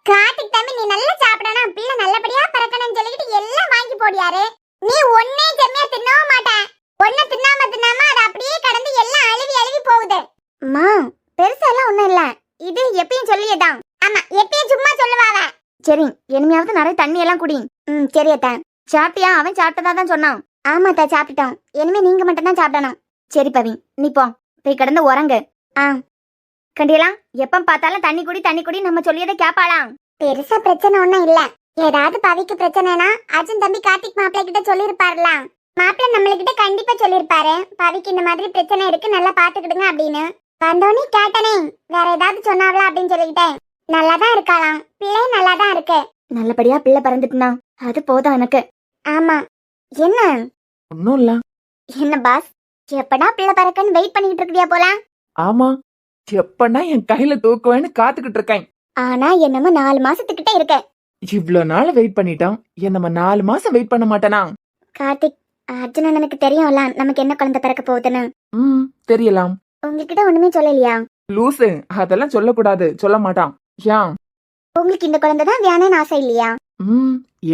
கார்த்திக் தம்பி நீ நல்லா சாப்பிடணும், பிள்ளை நல்லபடியா பிறக்கணும்னு சொல்லிட்டு எல்லாம் வாங்கி போடியாரு. நீ ஒன்னே செம்மையா தின்னவும் மாட்டேன். ஒன்ன தின்னாம அது அப்படியே கடந்து எல்லாம் அழுவி போகுது. அம்மா, பெருசாலாம் ஒண்ணும் இல்ல, இது எப்பயும் சொல்லியதான். ஆமா, எப்பயும் சும்மா சொல்லுவாவ. சரி, இனிமையாவது நிறைய தண்ணி எல்லாம் குடி. சரி அத்தா. சாப்பிட்டியா? அவன் சாப்பிட்டதா தான் சொன்னான். ஆமா அத்தா, சாப்பிட்டோம். இனிமே நீங்க மட்டும் தான் சாப்பிடணும். சரி பவி, நீ போய் கிடந்து உறங்கு. கண்டியெல்லாம் எப்ப பார்த்தாலும் தண்ணி குடி நம்ம சொல்லியதை கேப்பாளாம். பெருசா பிரச்சனை ஒண்ணும் இல்ல. ஏதாவது பவிக்கு பிரச்சனைனா அர்ஜுன் தம்பி கார்த்திக் மாப்பிள்ளை கிட்ட சொல்லிருப்பாருல. மாப்பிள்ளை நம்மளுக்கிட்ட கண்டிப்பா சொல்லிருப்பாரு, பவிக்கு இந்த மாதிரி பிரச்சனை இருக்கு, நல்லா பாத்துக்கிடுங்க அப்படின்னு. வந்தோடனே கேட்டனே வேற ஏதாவது சொன்னாவளா அப்படின்னு சொல்லிக்கிட்டேன். நல்லாதான் இருக்காளாம், பிள்ளை நல்லாதான் இருக்கு. நல்லபடியா பிள்ளை பிறந்துட்டுனா அது போதும் எனக்கு. ஆமா. என்ன? ஒன்னும் இல்ல. என்ன பாஸ், எப்படா பிள்ளை பிறக்கன்னு வெயிட் பண்ணிட்டு இருக்கியா போல? ஆமா, எப்பன்னா என் கையில தூக்குவேன்னு காத்துக்கிட்டு இருக்கேன். ஆனா என்னமோ 4 மாசத்துக்கிட்ட இருக்க. இவ்ளோ நாள் வெயிட் பண்ணிட்டோம், என்னம 4 மாசம் வெயிட் பண்ண மாட்டேனா? கார்த்திக், அர்ஜுன் எனக்கு தெரியும்ல நமக்கு என்ன குழந்தை பிறக்க போகுதுன்னு. தெரியலாம். உங்ககிட்ட ஒண்ணுமே சொல்லலையா? லூசு, அதெல்லாம் சொல்லக்கூடாது, சொல்ல மாட்டான். ஏன்? உங்களுக்கு இந்த குழந்தை தான் வேணும்னு ஆசை இல்லையா?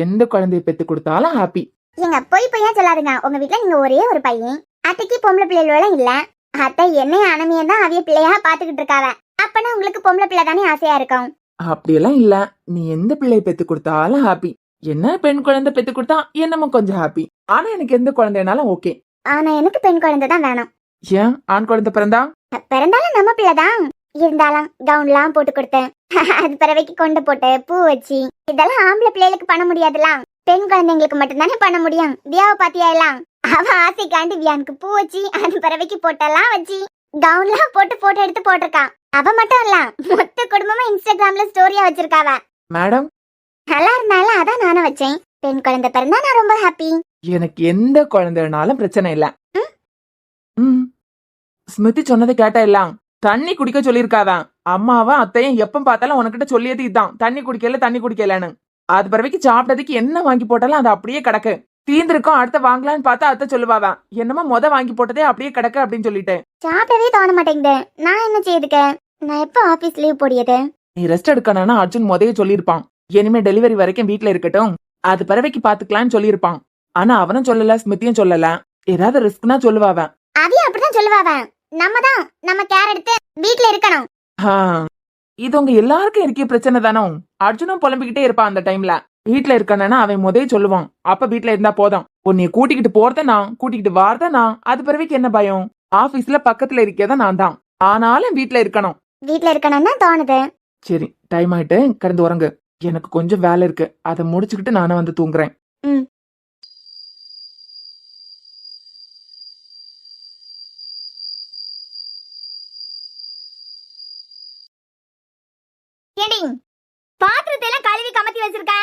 எந்த குழந்தைய பெத்து கொடுத்தாலும் ஹாப்பி. ஏங்க பொய்யா சொல்லாதுங்க. உங்க வீட்டுல நீங்க ஒரே ஒரு பையன், அத்தைக்கு பொம்பளை பிள்ளைகளும் இல்ல. அத்தை என்னைய அனமையை தான் அவிய பிள்ளையா பாத்துக்கிட்டு இருக்காவ. அப்பனா உங்களுக்கு பொம்பளை பிள்ளை தானே ஆசையா இருக்கும். அப்படியெல்லாம் இல்ல, நீ எந்த பிள்ளைய பெத்து கொடுத்தாலும் ஹாப்பி. என்ன பெண் குழந்தை பெத்து கொடுத்தா என்னமோ கொஞ்சம் ஹாப்பி. ஆனா எனக்கு எந்த குழந்தைனாலும் ஓகே. ஆனா எனக்கு பெண் குழந்தை தான் வேணும். ஏன்? ஆண் குழந்தை பிறந்தாலும் நம்ம பிள்ளைதான். இருந்தாலும் கவுன்லாம் போட்டு கொடுத்தேன், அது பிறவைக்கு கொண்டு போட்டு பூ வச்சு, இதெல்லாம் ஆம்பளை பிள்ளைகளுக்கு பண்ண முடியாதுலாம். பெண் குழந்தைங்களுக்கு மட்டும்தானே பண்ண முடியும். தியாவை பாத்தியா எல்லாம்? அவ ஆசைக்காண்டி வியானுக்கு பூ வச்சு, அது பிறவைக்கு போட்டெல்லாம் வச்சு, கவுன்லாம் போட்டு போட்டோ எடுத்து போட்டிருக்கான். அவ மட்டும் இல்ல, மொத்த குடும்பமா இன்ஸ்டாகிராம்ல ஸ்டோரியா வச்சிருக்காவ. மேடம், நல்லா இருந்தாலும் அதான் நானும் வச்சேன். பெண் குழந்தை பிறந்தா நான் ரொம்ப ஹாப்பி. எனக்கு எந்த குழந்தைனாலும் பிரச்சனை இல்ல. ஸ்மிருதி சொன்னதை கேட்டா எல்லாம் தண்ணி குடிக்க சொல்லிருக்காதான். அம்மாவா அத்தையும் எப்ப பார்த்தாலும் உனக்கிட்ட சொல்லியது இதுதான், தண்ணி குடிக்கலன்னு. அது பிறவைக்கு சாப்பிட்டதுக்கு என்ன வாங்கி போட்டாலும் அது அப்படியே கிடக்கு. தீந்திருக்கும், அடுத்த வாங்கலான்னு பார்த்தா அத்தை சொல்லுவாதான், என்னமோ வாங்கி போட்டதே அப்படியே கிடக்கு அப்படின்னு சொல்லிட்டேன். சாப்பிடவே தோண மாட்டேங்குது, நான் என்ன செய்யுதுக்க? நான் எப்ப ஆபீஸ் லீவ் போடியது? நீ ரெஸ்ட் எடுக்கணும்னா அர்ஜுன் முதல்ல சொல்லிருப்பான், இனிமே டெலிவரி வரைக்கும் வீட்டுல இருக்கட்டும், அது பிறவைக்கு பாத்துக்கலான்னு சொல்லிருப்பான். ஆனா அவனும் சொல்லல, ஸ்மிருதியும் சொல்லல. ஏதாவது ரிஸ்க்னா சொல்லுவாவ. அவிய அப்படிதான் சொல்லுவாவ. நம்ம கேர் எடுத்து வீட்டுல இருக்கணும். இது உங்க எல்லாருக்கும் இருக்க பிரச்சனை தானோ? அர்ஜுனும் புலம்பிக்கிட்டே இருப்பான் அந்த டைம்ல. வீட்டுல இருக்கானா அவன் முதல்ல சொல்லுவான், அப்ப வீட்டுல இருந்தா போதும், உன்னைய கூட்டிக்கிட்டு போறத நான், கூட்டிக்கிட்டு வாரத நான், அது பிறவைக்கு என்ன பயம்? ஆபீஸ்ல பக்கத்துல இருக்கதா நான் தான், ஆனாலும் வீட்டுல இருக்கணும். வீட்டுல இருக்கணும்னா தோணுது. சரி, டைம் ஆயிட்டு, கிடந்து உறங்கு. எனக்கு கொஞ்சம் வேலை இருக்கு, அதை முடிச்சுக்கிட்டு நானும் வந்து தூங்குறேன். பாத்திரத்தை எல்லாம் கழுவி கமத்தி வச்சிருக்க.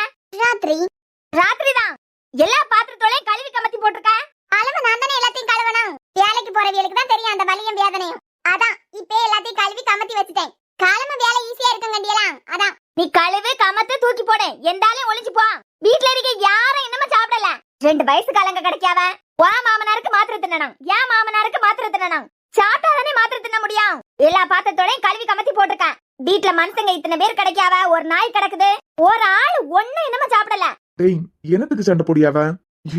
ராத்திரி தான் எல்லா பாத்திரத்தோலையும் கழுவி கமத்தி போட்டிருக்க. அளவு நான் தானே எல்லாத்தையும் கழுவணும். வேலைக்கு போறவங்களுக்கு தான் தெரியும் அந்த வலியும் வேதனையும். அதான் இப்ப எல்லாத்தையும் கழுவி கமத்தி வச்சுட்டேன். காலமா வேலை ஈஸியா இருக்கும் கண்டியலாம். அதான் நீ கழுவு கமத்து தூக்கி போடு, எந்தாலும் ஒளிஞ்சு போ. வீட்டுல இருக்க யாரும் என்னமா சாப்பிடல. 2 வயசு காலங்க கிடைக்காவ. மாமனாருக்கு மாத்திரை தின்னணும், ஏன் மாமனாருக்கு மாத்திரை தின்னணும். சாப்பிட்டாதானே மாத்திரை தின்ன முடியும். எல்லா பாத்திரத்தோடையும் கழுவி கமத்தி போட்டிருக்கேன். வீட்டுல மனுஷங்க இத்தனை பேர் கிடைக்காவ, ஒரு நாய் கிடக்குது, ஒரு ஆள் ஒண்ணு என்னமா சாப்பிடல. என்னத்துக்கு சண்டை போடியாவ?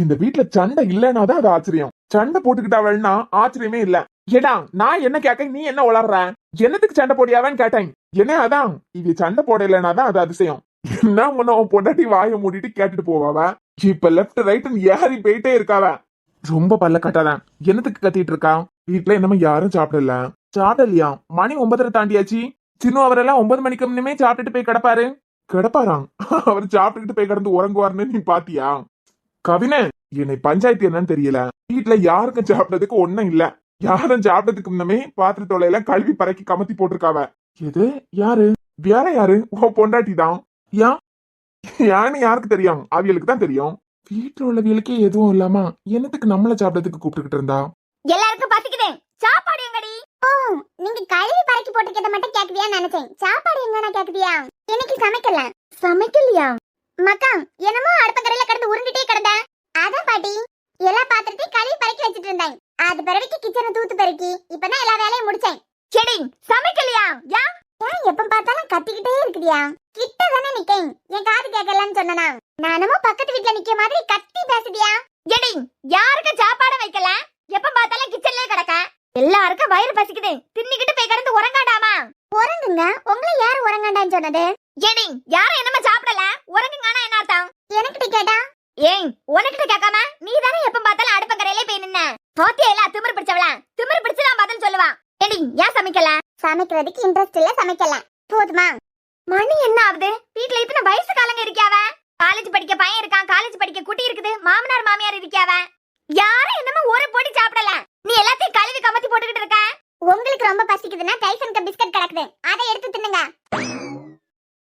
இந்த வீட்டுல சண்டை இல்லைன்னா அது ஆச்சரியம். சண்டை போட்டுக்கிட்டாவன்னா ஆச்சரியமே இல்ல. ஏடா நான் என்ன கேட்க, நீ என்ன உளர்ற? என்னத்துக்கு சண்டை போடியாவன்னு கேட்டேன். என்ன அதான் இது சண்டை போடலன்னா தான் அது அதிசயம். என்ன முன்ன பொண்டாட்டி வாயை மூடிட்டு கேட்டுட்டு போவாவ. இப்ப லெப்ட் ரைட் ஏறி போயிட்டே இருக்காவ. ரொம்ப பல்ல கட்டாதான். என்னத்துக்கு கத்திட்டு இருக்கா? வீட்டுல என்னமோ யாரும் சாப்பிடல. சாப்பிடலையா? மணி 9:30 தாண்டியாச்சு. சின்ன அவரெல்லாம் 9 மணிக்கு முன்னமே சாப்பிட்டுட்டு போய் கிடப்பாரு. கிடப்பாராம். அவர் சாப்பிட்டுக்கிட்டு போய் கிடந்து உறங்குவாருன்னு நீ பாத்தியா? கவின, என்னை பஞ்சாயத்து என்னன்னு தெரியல. வீட்டுல யாருக்கும் சாப்பிட்டதுக்கு ஒண்ணும் இல்ல. யாரும் சாப்பிட்டதுக்கு முன்னமே பாத்திரத்தோட எல்லாம் கழுவி பறக்கி கமத்தி போட்டிருக்காவ. எது? யாரு? வேற யாரு? உன் பொண்டாட்டி தான். யான்னு யாருக்கு தெரியும்? அவியலுக்கு தான் தெரியும். வீட்டுல உள்ளவியலுக்கே எதுவும் இல்லாம என்னத்துக்கு நம்மள சாப்பிடறதுக்கு கூப்பிட்டுக்கிட்டு இருந்தா? எல்லாருக்கும் பசிக்குது, சாப்பாடு எங்கடி? ஓ, நீங்க கழுவி பறக்கி போட்டுக்கிட்ட மட்டும் கேக்குதியான்னு நினைச்சேன். சாப்பாடு எங்கனா கேக்குதியா? இன்னைக்கு சமைக்கலையா? மக்கா, என்னமோ அடுப்பங்கரையில கிடந்து உருண்டுட்டே கிடந்த. அதான் பாட்டி, எல்லா பாத்திரத்தையும் கழுவி பறக்கி வச்சிட்டு இருந்தேன். அது பிறகு கிச்சனை தூத்து பெருக்கி இப்பதான் எல்லா வேலையும் முடிச்சேன். செடி, சமைக்கலையா? ஏன் எப்ப பார்த்தாலும் கத்திக்கிட்டே இருக்குதியா? கிட்ட தானே நிக்கேன், என் காது கேட்கலன்னு சொன்னா நானுமோ பக்கத்து வீட்டுல நிக்க மாதிரி கத்தி பேசுதியா? எடி, யாருக்கு சாப்பாடு வைக்கல? எப்ப பார்த்தாலும் கிச்சன்லயே கிடக்க. எல்லாருக்கும் வயிறு பசிக்குது, தின்னிக்கிட்டு போய் கிடந்து உறங்காடாமா? உறங்குங்க, உங்களை யாரு உறங்காண்டான்னு சொன்னது? எடி, யாரும் என்னமா சாப்பிடல, உறங்குங்கன்னா என்ன அர்த்தம்? எனக்கிட்ட கேட்டா? ஏய், உனக்கிட்ட கேட்காம நீ தானே எப்ப பார்த்தாலும் அடுப்பங்கரையிலே போய் நின்ன. தோத்தியா இல்ல திமிரு பிடிச்சவள? திமிரு பிடிச்சுதான் பதில் சொல்லுவா. எடி, ஏன் சமைக்கல? சமைக்கிறதுக்கு இன்ட்ரெஸ்ட் இல்ல, சமைக்கல. போதுமா? மணி என்ன ஆகுது? வீட்ல இத்தனை வயசு காலங்க இருக்கியாவ? காலேஜ் படிக்க பையன் இருக்கான், காலேஜ் படிக்க குட்டி இருக்குது, மாமனார் மாமியார் இருக்கியாவ. யாரும் என்னமோ ஒரு பொடி சாப்பிடல, நீ எல்லாத்தையும் கழுவி கமத்தி போட்டுக்கிட்டு இருக்க. உங்களுக்கு ரொம்ப பசிக்குதுன்னா டைசனுக்கு பிஸ்கட் கிடக்குது, அதை எடுத்து தின்னுங்க.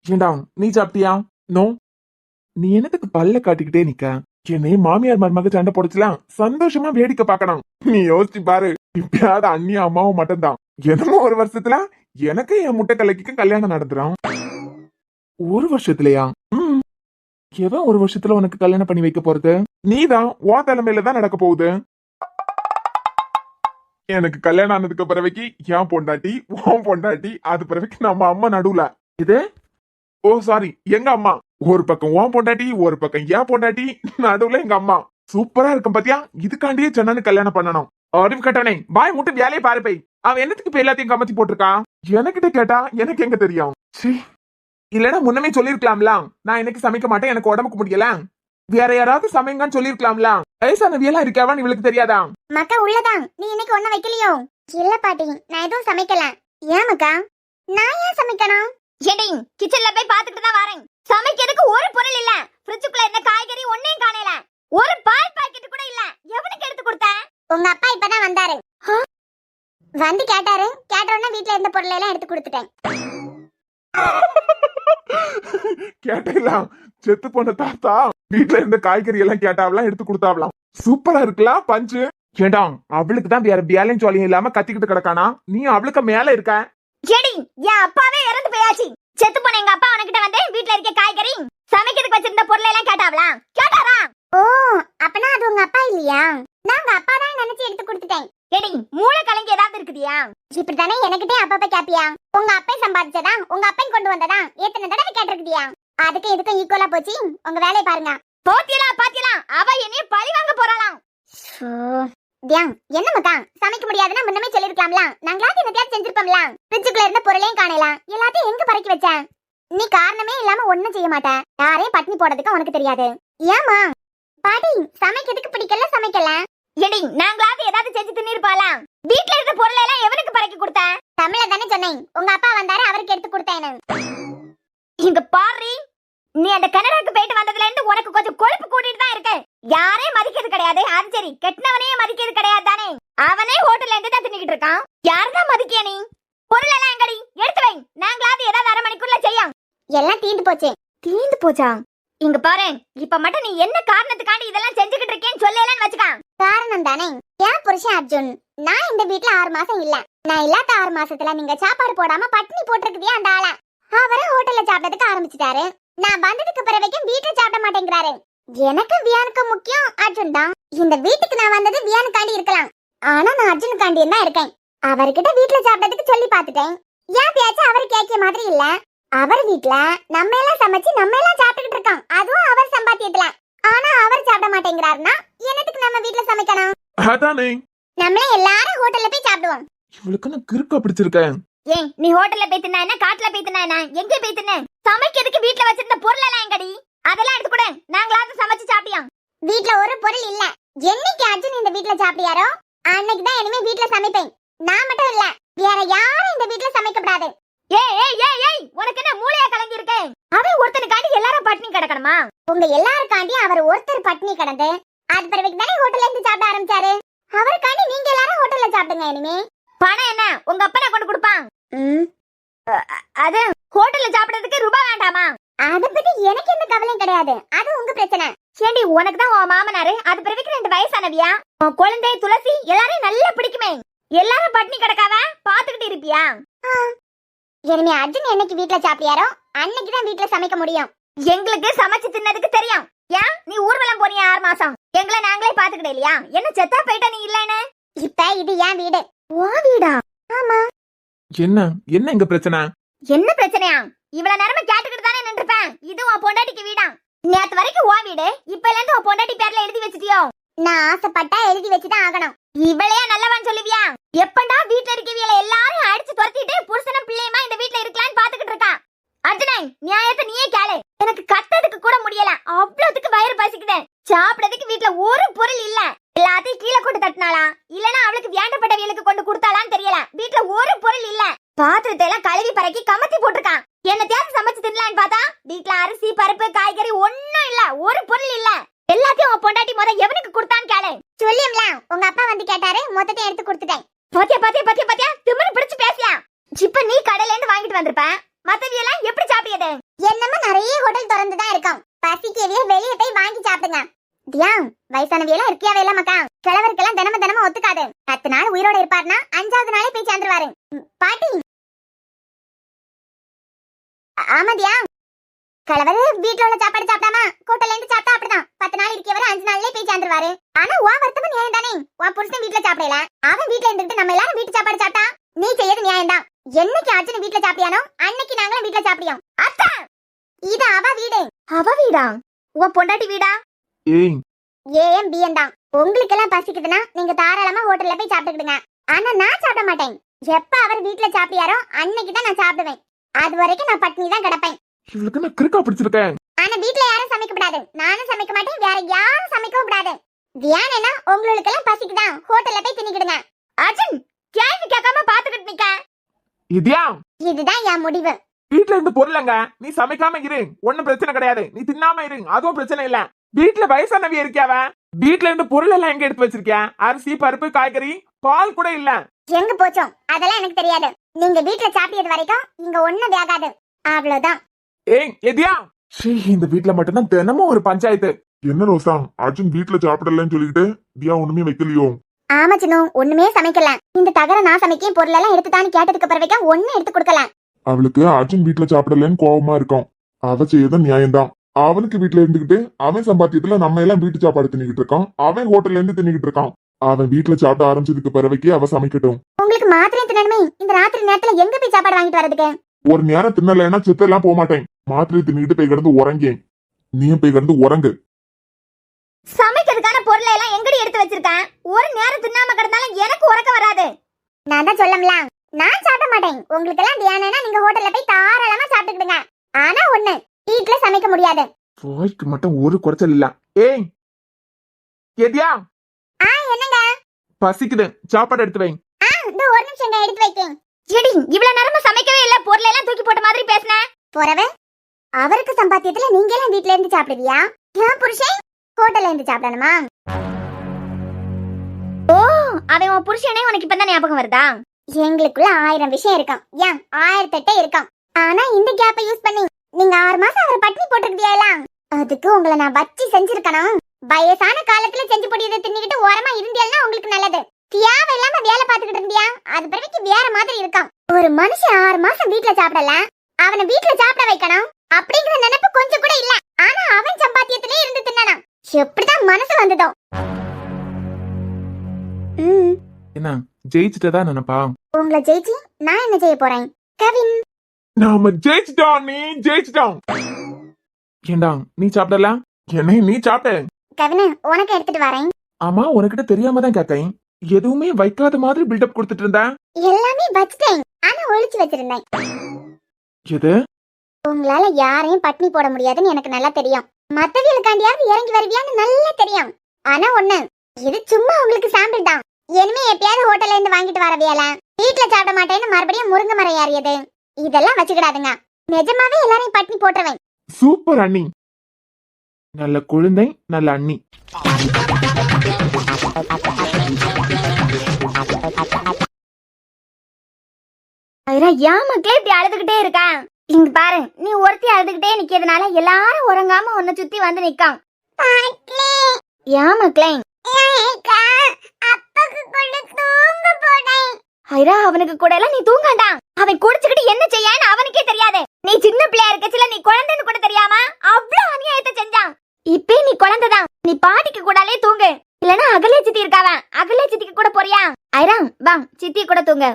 ஏண்டா, நீ சாப்பிட்டியா? நோ. நீ என்னத்துக்கு பல்ல காட்டிக்கிட்டே நிக்க? என்னை மாமியார் மருமக சண்டை போடுச்சுலாம் சந்தோஷமா வேடிக்கை பார்க்கணும். நீ யோசிச்சு பாரு, இப்பயாவது அண்ணியும் அம்மாவும் மட்டும்தான். என்னமோ ஒரு வருஷத்துல எனக்கு என் முட்டை கலக்கிக்கும் கல்யாணம் நடந்துரும். ஒரு வருஷத்துலயா? எவன் ஒரு வருஷத்துல உனக்கு கல்யாணம் பண்ணி வைக்க போறது? நீதான். உன் தலைமையில தான் நடக்க போகுது. எனக்கு கல்யாணம் ஆனதுக்கு பிறவைக்கு என் பொண்டாட்டி, உன் பொண்டாட்டி, அது பிறவைக்கு நம்ம அம்மா நடுவுல. இது ஓ சாரி, எங்க அம்மா. ஒரு பக்கம் உன் பொண்டாட்டி, ஒரு பக்கம் என் பொண்டாட்டி, நடுவுல எங்க அம்மா. சூப்பரா இருக்கும் பாத்தியா? இதுக்காண்டியே சொன்னு கல்யாணம் பண்ணணும். அறிவு கட்டணே, பாய் முட்டு வேலையை பாரு போய். அவன் என்னத்துக்கு இப்ப எல்லாத்தையும் கமத்தி போட்டிருக்கான்? எனக்கிட்ட கேட்டா எனக்கு எங்க தெரியும்? இல்லன்னா முன்னமே சொல்லிருக்கலாம்ல, நான் இன்னைக்கு சமைக்க மாட்டேன், எனக்கு உடம்புக்கு முடியல, வேற யாராவது சமைங்கன்னு சொல்லிருக்கலாம்ல. வயசானவியெல்லாம் இருக்காவான்னு இவளுக்கு தெரியாதா? மக்கா உள்ளதான், நீ இன்னைக்கு ஒன்னும் வைக்கலையோ? இல்ல பாட்டி, நான் எதுவும் சமைக்கல. ஏன் மக்கா? நான் ஏன் சமைக்கணும்? ஏடி, கிச்சன்ல போய் பாத்துட்டு தான் வரேன். சமைக்கிறதுக்கு ஒரு பொருள் இல்ல, ஃப்ரிட்ஜுக்குள்ள இருந்த காய்கறி ஒன்னையும் காணல, ஒரு பால் பாக்கெட் கூட இல்ல. எவனுக்கு எடுத்து கொடுத்த? உங்க அப்பா இப்பதான் வந்தாரு. வந்து கேட்டாரு, கேட்ட உடனே வீட்ல இருந்த பொருளை எல்லாம் எடுத்து கொடுத்துட்டேன். கேட்டலாம், செத்து போன தாத்தா வீட்டுல இருந்த காய்கறி எல்லாம் கேட்டாவலாம், எடுத்து கொடுத்தாவலாம். சூப்பரா இருக்கலாம் பஞ்சு. ஏண்டா, அவளுக்கு தான் வேற வேலையும் ஜாலியும் இல்லாம கத்திக்கிட்டு கிடக்கானா? நீ அவளுக்கு மேல இருக்க. ஏடி, என் அப்பாவே இறந்து போயாச்சு. செத்து போன எங்க அப்பா உனக்கிட்ட வந்து வீட்ல இருக்க காய்கறி சமைக்கிறதுக்கு வச்சிருந்த பொருளை எல்லாம் கேட்டாவளா? கேட்டாரா? ஓ, அப்பனா அது உங்க அப்பா இல்லையா? நான் உங்க அப்பா தான் நினைச்சு எடுத்து கொடுத்துட்டேன். ஏடி, மூளை கலங்கி ஏதாவது இருக்குதியா? இப்படித்தானே எனக்கிட்டே அப்பா கேப்பியா? உங்க அப்பா சம்பாதிச்சதா, உங்க அப்பா கொண்டு வந்ததா எத்தனை தடவை கேட்டிருக்குதியா? அதுக்கு இதுக்கும் ஈக்குவலா போச்சு. உங்க வேலையை பாருங்க. பாத்தியலா, அவ என்னைய பழி வாங்க போறாளாம். தியான், என்ன மக்கா, சமைக்க முடியாதுன்னா முன்னமே சொல்லிருக்கலாம்ல, நாங்களாவது என்னத்தையாவது செஞ்சிருப்போம்ல. ஃப்ரிட்ஜுக்குள்ள இருந்த பொருளையும் காணல, எல்லாத்தையும் எங்க பறக்கி வச்ச? நீ காரணமே இல்லாம ஒண்ணும் செய்ய மாட்ட, யாரையும் பட்டினி போடுறதுக்கு உனக்கு தெரியாது. ஏமா பாட்டி, சமைக்கிறதுக்கு பிடிக்கல, சமைக்கல. எடி, நாங்களாவது ஏதாவது செஞ்சு தின்னிருப்பாளா? வீட்ல இருந்த பொருளை எல்லாம் எவனுக்கு பறக்கி கொடுத்த? தமிழ தானே சொன்னேன், உங்க அப்பா வந்தாரு, அவருக்கு எடுத்து கொடுத்தேன்னு. இங்க பாரு, நீ அந்த கனடாக்கு போயிட்டு வந்ததுல இருந்து உனக்கு கொஞ்சம் கொழுப்பு கூட்டிட்டு தான் இருக்கு. யாரையும் மதிக்கிறது கிடையாது. அது சரி, கெட்டவனையே மதிக்கிறது கிடையாது தானே? அவனே ஹோட்டல்ல இருந்து தான் தின்னிக்கிட்டு இருக்கான். யாருதான் மதிக்கிய நீ? பொருள் எல்லாம் எங்கடி? எடுத்து வை, நாங்களாவது ஏதாவது 1/2 மணிக்குள்ள செய்யும். எல்லாம் தீந்து போச்சு. தீந்து போச்சா? இங்க பாரு, இப்ப மட்டும் நீ என்ன காரணத்துக்காண்டி இதெல்லாம் செஞ்சுக்கிட்டு இருக்கேன்னு சொல்லலன்னு வச்சுக்க. காரணம் தானே, ஏன் புருஷன் அர்ஜுன், நான் இந்த வீட்ல 6 மாசம் இல்ல. நான் இல்லாத 6 மாசத்துல நீங்க சாப்பாடு போடாம பட்டினி போட்டிருக்குதே அந்த ஆள. அவரை ஹோட்டல்ல சாப்பிட்டதுக்கு ஆரம்பிச்சுட்டாரு. நான் வந்ததுக்கு பிறகு வீட்டுல சாப்பிட மாட்டேங்கிறாரு. எனக்கு வியானுக்கு முக்கியம் அர்ஜுன் தான். இந்த வீட்டுக்கு நான் வந்தது வியானுக்காண்டி இருக்கலாம், ஆனா நான் அர்ஜுனுக்காண்டி தான் இருக்கேன். அவர்கிட்ட வீட்டுல சாப்பிட்டதுக்கு சொல்லி பாத்துட்டேன். ஏன் பேச்சு அவரு கேட்க மாதிரி இல்ல. அவர் வீட்டுல நம்ம எல்லாம் சமைச்சு நம்ம எல்லாம் சாப்பிட்டுக்கிட்டு இருக்கோம், அதுவும் அவர் சம்பாத்தியத்துல. ஆனா அவர் சாப்பிட மாட்டேங்கிறாருன்னா என்னத்துக்கு நம்ம வீட்டுல சமைக்கணும்? அதானே, நம்மளே எல்லாரும் ஹோட்டல்ல போய் சாப்பிடுவோம். இவளுக்கு நான் கிறுக்க பிடிச்சிருக்கேன். ஏன் நீ ஹோட்டல்ல போய் தின்னா என்ன, காட்டுல போய் தின்னா என்ன, எங்க போய் தின்ன? சமைக்கிறதுக்கு வீட்ல வச்சிருந்த பொருள் எல்லாம் எங்கடி? அதெல்லாம் எடுத்து கூட நாங்களாவது சமைச்சு சாப்பிட்டியோம். வீட்ல ஒரு பொருள் இல்ல. என்னைக்கு அர்ஜுன் இந்த வீட்ல சாப்பிட்டியாரோ அன்னைக்கு தான் இனிமே வீட்ல சமைப்பேன். நான் மட்டும் இல்ல, வேற யாரும் இந்த வீட்ல சமைக்கப்படாது. ஏய் ஏய் ஏய் ஏய், உனக்கு என்ன மூளையா கலங்கி இருக்கு? அவன் ஒருத்தனுக்காண்டி எல்லாரும் பட்டினி கிடக்கணுமா? உங்க எல்லாருக்காண்டி அவர் ஒருத்தர் பட்டினி கிடந்து அது பிறகு தானே ஹோட்டல்ல இருந்து சாப்பிட ஆரம்பிச்சாரு. அவருக்காண்டி நீங்க எல்லாரும் ஹோட்டல்ல சாப்பிடுங்க. இனிமே பணம் என்ன உங்க அப்பா கொண்டு கொடுப்பான். அது ஹோட்டல்ல சாப்பிடுறதுக்கு ரூபாய் வேண்டாமா? அத பத்தி எனக்கு எந்த கவலையும் கிடையாது, அது உங்க பிரச்சனை. சேண்டி உனக்கு தான் உன் மாமனாரு, அது பிறகு 2 வயசானவியா, உன் குழந்தை துளசி எல்லாரையும் நல்லா பிடிக்குமே. எல்லாரும் பட்டினி கிடக்காவ பாத்துக்கிட்டு இருப்பியா? இனிமே அர்ஜுன் என்னைக்கு வீட்ல சாப்பிட்டியாரோ அன்னைக்கு தான் வீட்ல சமைக்க முடியும். எங்களுக்கு சமைச்சு தின்னதுக்கு தெரியும். ஏன் நீ ஊர்வலம் போனியா 6 மாசம்? எங்களை நாங்களே பாத்துக்கிட்டே இல்லையா? என்ன செத்தா போயிட்டா நீ இல்லன்னு? இப்ப இது என் வீடு. உன் வீடா? ஆமா. என்ன என்ன எங்க பிரச்சனை? என்ன பிரச்சனையா? இவ்வளவு நேரமா கேட்டுக்கிட்டு தானே நின்றுப்பேன். இது உன் பொண்டாட்டிக்கு வீடா? நேத்து வரைக்கும் உன் வீடு, இப்பல இருந்து உன் பொண்டாட்டி பேர்ல எழுதி வச்சிட்டியோ? நான் ஆசைப்பட்டா எழுதி வச்சுதான் ஆகணும். இவளையா நல்லவன் சொல்லுவியா? எப்பண்டா வீட்ல இருக்கவியல எல்லாரும் அடிச்சு துரத்திட்டு புருஷனும் பிள்ளையுமா இந்த வீட்ல இருக்கலாம்னு பாத்துக்கிட்டு இருக்கா. அர்ஜுனே, நியாயத்தை நீயே கேளு. எனக்கு கத்ததுக்கு கூட முடியல, அவ்வளவுக்கு வயிறு பசிக்குது. சாப்பிடறதுக்கு வீட்ல ஒரு பொருள் இல்ல. எல்லாத்தையும் கீழே கொண்டு தட்டினாளா இல்லனா அவளுக்கு வேண்டப்பட்டவங்களுக்கு கொண்டு கொடுத்தாளான்னு தெரியல. வீட்ல ஒரு பொருள் இல்ல. பாத்திரத்தை எல்லாம் கழுவி பறக்கி கமத்தி போட்டிருக்கான். என்ன தேர்ந்து சமைச்சு தின்னலான்னு பார்த்தா வீட்ல அரிசி பருப்பு காய்கறி ஒண்ணும் இல்ல, ஒரு பொருள் இல்ல. எல்லாத்தையும் உன் பொண்டாட்டி எவனுக்கு கொடுத்தான்னு கேளு. சொல்லியம்ல, உங்க அப்பா வந்து கேட்டாரு, மொத்தத்தையும் எடுத்து கொடுத்துட்டேன். பாத்தியா பாத்தியா பாத்தியா பாத்தியா, திமிரு பிடிச்சு பேசியா? இப்ப நீ கடையில இருந்து வாங்கிட்டு வந்திருப்ப, மத்தவியெல்லாம் எப்படி சாப்பிடியது? என்னமா நிறைய ஹோட்டல் திறந்துதான் இருக்கும். பசிக்கவே வெளியே போய் வாங்கி சாப்பிடுங்க. தியான், வயசானவியெல்லாம் இருக்கியாவே இல்ல மக்கா. கிழவருக்கெல்லாம் தினமும் ஒத்துக்காது. 10 நாள் உயிரோட இருப்பாருன்னா 5வது நாளே போய் சேர்ந்துருவாரு. பாட்டி. ஆமா தியா, கிழவர் வீட்டுல உள்ள சாப்பாடு சாப்பிடாம ஹோட்டல்ல இருந்து சாப்பிட்டா அப்படிதான். 10 நாள் இருக்கவரை 5 நாள்லயே போய் சேர்ந்துருவாரு. ஆனா உன் வருத்தமும் நியாயம் தானே. உன் புருஷன் வீட்டுல சாப்பிடல, அவன் வீட்டுல இருந்துட்டு நம்ம எல்லாரும் வீட்டு சாப்பாடு சாப்பிட்டா நீ செய்யறது நியாயம் தான். என்னைக்கு அர்ஜுன் வீட்டுல சாப்பிட்டியானோ அன்னைக்கு நாங்களும் வீட்டுல சாப்பிடியோம். அத்தா, இது அவ வீடு. அவ வீடா? உன் பொண்டாட்டி வீடா? ஏய், ஏஎம் பிஎம் தான். உங்களுக்கு எல்லாம் பசிக்குதுன்னா நீங்க தாராளமா ஹோட்டல்ல போய் சாப்பிட்டுக்கிடுங்க. ஆனா நான் சாப்பிட மாட்டேன். எப்ப அவர் வீட்டுல சாப்பிட்டியாரோ அன்னைக்கு தான் நான் சாப்பிடுவேன். அது வரைக்கும் நான் பட்டினி தான் கிடப்பேன். இவளுக்கு நான் கிறுக்கா பிடிச்சிருக்கேன். ஆனா வீட்ல யாரும் சமைக்கப்படாது. நானும் சமைக்க மாட்டேன், வேற யாரும் சமைக்கவும் கூடாது. தியானா உங்களுக்கு எல்லாம் பசிக்குதான், ஹோட்டல்ல போய் தின்னிக்கிடுங்க. அர்ஜுன், கேள்வி கேட்காம பாத்துக்கிட்டு நிக்க. இதியா, இதுதான் என் முடிவு. வீட்ல இருந்து பொருளங்க, நீ சமைக்காம இரு, ஒண்ணும் பிரச்சனை கிடையாது. நீ தின்னாம இரு, அதுவும் பிரச்சனை இல்ல. வீட்ல வயசானவி இருக்கியாவ, வீட்ல இருந்து பொருள் எல்லாம் எங்க எடுத்து வச்சிருக்கியா? அரிசி பருப்பு காய்கறி பால் கூட இல்ல. எங்க போச்சோம் அதெல்லாம் எனக்கு தெரியாது. நீங்க வீட்ல சாப்பிட்டது வரைக்கும் இங்க ஒண்ணும் வேகாது, அவ்வளவுதான். ஏய் எதியா, இந்த வீட்ல மட்டும்தான் தினமும் ஒரு பஞ்சாயத்து. என்ன ரோசா, அர்ஜுன் வீட்ல சாப்பிடலன்னு சொல்லிட்டு தியா ஒண்ணுமே வைக்கலையோ? ஆமா சின்ன, ஒண்ணுமே சமைக்கல. இந்த தகர நான் சமைக்க பொருள் எல்லாம் எடுத்துட்டான்னு கேட்டதுக்கு பிறகு ஒண்ணும் எடுத்து கொடுக்கல. அவளுக்கு அர்ஜுன் வீட்ல சாப்பிடலன்னு கோபமா இருக்கும். அவ செய்யதான் நியாயம்தான். அவனுக்கு வீட்ல இருந்துகிட்டு அவன் சம்பாத்தியத்துல நம்ம எல்லாம் வீட்டு சாப்பாடு தின்னுகிட்டு இருக்கான். அவன் ஹோட்டல்ல இருந்து தின்னுகிட்டு இருக்கான். அவன் வீட்ல சாப்பிட ஆரம்பிச்சதுக்கு பிறகு அவ சமைக்கட்டும். உங்களுக்கு மாத்திரை தின்னணுமே, இந்த ராத்திரி நேரத்துல எங்க போய் சாப்பாடு வாங்கிட்டு வரதுக்கு? ஒரு நேரம் தின்னலைன்னா சித்தெல்லாம் போக மாட்டேன். மாத்திரை தின்னுகிட்டு போய் கிடந்து உறங்கேன். நீயும் போய் கிடந்து உறங்கு. சமைக்கிறதுக்கான பொருளை எல்லாம் எங்கடி எடுத்து வச்சிருக்கேன்? ஒரு நேரம் தின்னாம கிடந்தாலும் எனக்கு உறக்க வராது. நான் தான் சொல்லம்ல, நான் சாப்பிட மாட்டேன். உங்களுக்கு எல்லாம் தியானனா நீங்க ஹோட்டல்ல போய் தாராளமா சாப்பிட்டுக்கிடுங்க. ஆனா ஒண்ணு, வீட்ல சமைக்க முடியாது. வாய்க்கு மட்டும் ஒரு குறைச்சல் இல்ல. ஏய் எதியா, என்னங்க? பசிக்குது, சாப்பாடு எடுத்து வை. இந்த ஒரு நிமிஷம் எடுத்து வைக்கேன். எடி, இவ்வளவு நேரமா சமைக்கவே இல்ல, பொருளை எல்லாம் தூக்கி போட்ட மாதிரி பேசுன. போறவே, அவருக்கு சம்பாத்தியத்துல நீங்க எல்லாம் வீட்ல இருந்து சாப்பிடுவியா? என் புருஷன் ஹோட்டல்ல இருந்து சாப்பிடணுமா? ஓ, அவன் உன் புருஷனே உனக்கு இப்பதான் ஞாபகம் வருதா? எங்களுக்குள்ள 1000 விஷயம் இருக்கும், ஏன் 1008 இருக்கும். ஆனா இந்த கேப்பை யூஸ் பண்ணி நீங்க 6 மாசம் அவரை பட்டினி போட்டுக்கிட்டியா? அதுக்கு உங்களை நான் வச்சு செஞ்சிருக்கணும். வயசான காலத்துல செஞ்சு பொடியதை தின்னுக்கிட்டு ஓரமா இருந்தியல்னா உங்களுக்கு நல்லது. தேவையில்லாம வேலை பார்த்துக்கிட்டு இருந்தியா அது பிறகு வேற மாதிரி இருக்கும். ஒரு மனுஷன் 6 மாசம் வீட்டுல சாப்பிடல, அவனை வீட்டுல சாப்பிட வைக்கணும் அப்படிங்கிற நினைப்பு கொஞ்சம் கூட இல்ல. ஆனா அவன் சம்பாத்தியத்திலே இருந்து தின்னணும். எப்படிதான் மனசு வந்ததோ. என்ன ஜெயிச்சுட்டதா நினைப்பா? உங்களை ஜெயிச்சு நான் என்ன செய்ய போறேன்? கவின், நாம ஜெயிச்சிட்டோம், நீ ஜெயிச்சிட்டோம். ஏண்டா நீ சாப்பிடல? என்ன நீ சாப்பிட்ட? கவின உனக்கு எடுத்துட்டு வரேன். ஆமா, உனக்கிட்ட தெரியாம தான் கேட்டேன். எதுவுமே வைக்காத மாதிரி பில்டப் கொடுத்துட்டு இருந்த. எல்லாமே வச்சிட்டேன், ஆனா ஒளிச்சு வச்சிருந்தேன். எது? உங்களால யாரையும் பட்டினி போட முடியாதுன்னு எனக்கு நல்லா தெரியும். மத்தவங்களுக்காண்டியாவது இறங்கி வருவியான்னு நல்லா தெரியும். ஆனா ஒண்ணு, இது சும்மா உங்களுக்கு சாம்பிள் தான். இனிமே எப்பயாவது ஹோட்டல்ல இருந்து வாங்கிட்டு வர வேலை. வீட்டுல சாப்பிட மாட்டேன்னு மறுபடியும் முருங்கை மரம் ஏறியது. இதெல்லாம் வச்சுக்கிடாதுங்க. நிஜமாவே எல்லாரையும் பட்டினி போட்டுருவேன். சூப்பர் அண்ணி. நல்ல குழந்தை, நல்ல அண்ணி. ஏன் மக்களே இப்படி அழுதுகிட்டே இருக்கா? இங்க பாரு, நீ ஒருத்தி அழுதுகிட்டே நிக்கிறதுனால எல்லாரும் உறங்காம உன்னை சுத்தி வந்து நிக்கான். ஏன் மக்களே? ஐரா, அவனுக்கு கூட எல்லாம் நீ தூங்கண்டா. அவன் குடிச்சுக்கிட்டு என்ன செய்யான்னு அவனுக்கே தெரியாது. நீ சின்ன பிள்ளையா இருக்கச்சுல, நீ குழந்தைன்னு கூட தெரியாம அவ்வளவு அநியாயத்தை செஞ்சான். இப்பே நீ குழந்தைதான். நீ பாட்டிக்கு கூடாலே தூங்கு. இல்லனா அகலே சித்தி இருக்காவ, அகலே சித்திக்கு கூட போறியா? ஐரா வா, சித்தி கூட தூங்கு.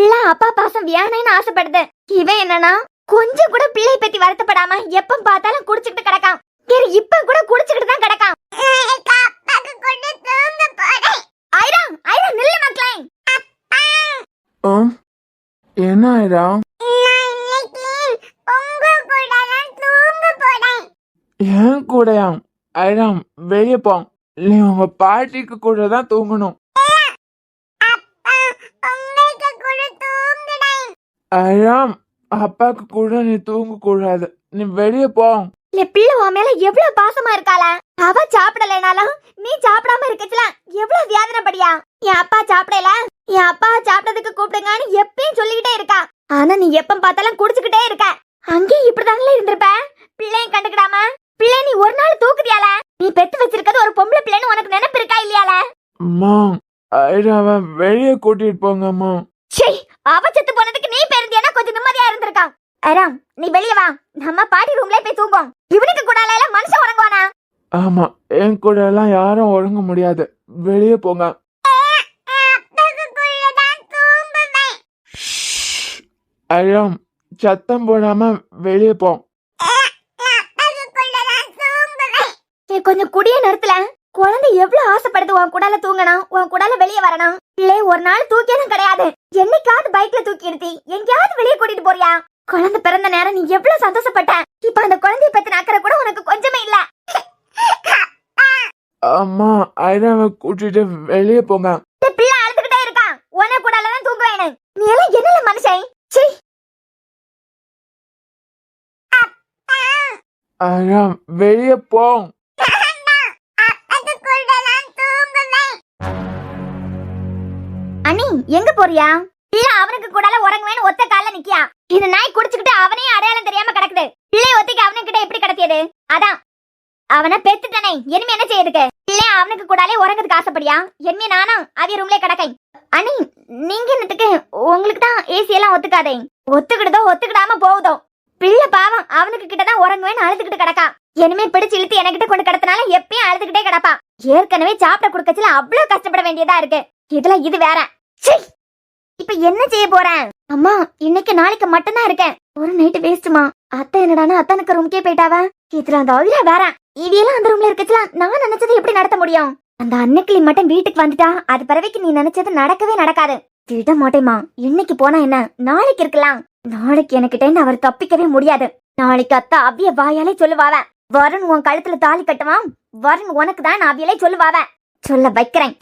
இல்ல, அப்பா பாசம் வியானேன்னு ஆசைப்படுது. இவன் என்னன்னா கொஞ்சம் கூட பிள்ளை பத்தி வருத்தப்படாம எப்ப பார்த்தாலும் குடிச்சுக்கிட்டு கிடக்கான். இப்ப கூட குடிச்சுக்கிட்டு தான் கிடக்கான். ஐரா, ஐரா நில்லு மக்களே. என்ன ஐரா? ஏன் கூடயா? ஐரா வெளியே போ. நீ உங்க பாட்டிக்கு கூட தான் தூங்கணும். ஐரா, அப்பாக்கு கூட நீ தூங்க கூடாது. நீ வெளியே போ. பிள்ளை உன் மேல எவ்வளவு பாசமா இருக்காள. அவ சாப்பிடலைனாலும் நீ சாப்பிடாம இருக்கச்சுல எவ்வளவு வியாதனைப்படியா. என் அப்பா சாப்பிடல, என் அப்பா சாப்பிட்டதுக்கு கூப்பிடுங்கன்னு எப்பயும் சொல்லிக்கிட்டே இருக்கா. ஆனா நீ எப்ப பார்த்தாலும் குடிச்சுக்கிட்டே இருக்க. அங்கேயும் இப்படிதாங்களே இருந்திருப்ப. பிள்ளையும் கண்டுக்கிடாம பிள்ளை நீ ஒரு நாள் தூக்குதியால. நீ பெத்து வச்சிருக்கிறது ஒரு பொம்பளை பிள்ளைன்னு உனக்கு நினைப்பு இருக்கா இல்லையால? அம்மா, ஐராவை வெளியே கூட்டிட்டு போங்கம்மா. சே, அவ செத்து போனதுக்கு நீ பெருந்தியானா கொஞ்சம் நிம்மதியா இருந்திருக்கான். ஐராம், நீ வெளியே வா. நம்ம பாட்டி ரூம்ல போய் தூங்கும். இவனுக்கு கூட எல்லாம் மனுஷன் உறங்குவானா? ஆமா, என் கூட எல்லாம் யாரும் உறங்க முடியாது. வெளியே போங்க. ஐராம், சத்தம் போடாம வெளியே போ. கொஞ்சம் குடிய நிறுத்தல. குழந்தை எவ்வளவு ஆசைப்படுது உன் கூடால தூங்கணும், உன் கூடால வெளியே வரணும். இல்ல ஒரு நாள் தூக்கியதும் கிடையாது. என்னைக்காவது பைக்ல தூக்கி எடுத்து எங்கேயாவது வெளியே கூட்டிட்டு போறியா? குழந்தை பிறந்த நேரம் நீ எவ்வளவு சந்தோஷப்பட்ட. இப்ப அந்த குழந்தைய பத்தின அக்கறை கூட உனக்கு கொஞ்சமே இல்ல. அம்மா, ஐராவை கூட்டிட்டு வெளியே போங்க. பிள்ளை அழுதுகிட்டே இருக்கான். உன கூடாலதான் தூங்குவேன். நீ எல்லாம் என்னல மனுஷன்? ஐராம், வெளியே போ. அண்ணி, எங்க போறியா? இல்ல அவனுக்கு கூடால உறங்குவேன்னு ஒத்த கால நிக்கியா. இந்த நாய் குடிச்சுக்கிட்டு அவனையும் அடையாளம் தெரியாம கிடக்குது. பிள்ளை ஒத்திக்கு அவனுக்கிட்ட எப்படி கிடத்தியது? அதான் அவனை பெத்துட்டனே. இனிமே என்ன செய்யுதுக்கு? பிள்ளை அவனுக்கு கூடாலே உறங்குறதுக்கு ஆசைப்படியா? இனிமே நானும் அதே ரூம்ல கிடக்கேன். அண்ணி, நீங்க என்னத்துக்கு? உங்களுக்கு தான் ஏசி எல்லாம் ஒத்துக்காதே. ஒத்துக்கிடுதோ ஒத்துக்கிடாம போகுதோ. பிள்ளை பாவம் அவனுக்கு கிட்டதான் உறங்குவேன்னு அழுதுகிட்டு கிடக்கா. இனிமே பிடிச்சு இழுத்து என்கிட்ட கொண்டு கிடத்தினால எப்பயும் அழுதுகிட்டே கிடப்பா. ஏற்கனவே சாப்பிட குடுக்கச்சுல அவ்வளவு கஷ்டப்பட வேண்டியதா இருக்கு. இதுல இது வேற. இப்ப என்ன செய்ய போறேன்? அம்மா, இன்னைக்கு நாளைக்கு மட்டும்தான் இருக்கேன். ஒரு நைட்டு வேஸ்ட்டுமா. அத்தை என்னடானா அத்தனுக்கு ரூம்க்கே போயிட்டாவ. இதுல அந்த அவிரா வேற. இவியெல்லாம் அந்த ரூம்ல இருக்கச்சுல நான் நினைச்சது எப்படி நடத்த முடியும்? அந்த அன்னைக்கிளி மட்டும் வீட்டுக்கு வந்துட்டா அது பிறவைக்கு நீ நினைச்சது நடக்கவே நடக்காது. விட மாட்டேமா. இன்னைக்கு போனா என்ன, நாளைக்கு இருக்கலாம். நாளைக்கு எனக்கிட்ட அவர் தப்பிக்கவே முடியாது. நாளைக்கு அத்தா அவ்விய வாயாலே சொல்லுவாவ. வருண் உன் கழுத்துல தாலி கட்டுவான். வருண் உனக்கு தான் அவ்வியலே சொல்லுவாவ. சொல்ல வைக்கிறேன்.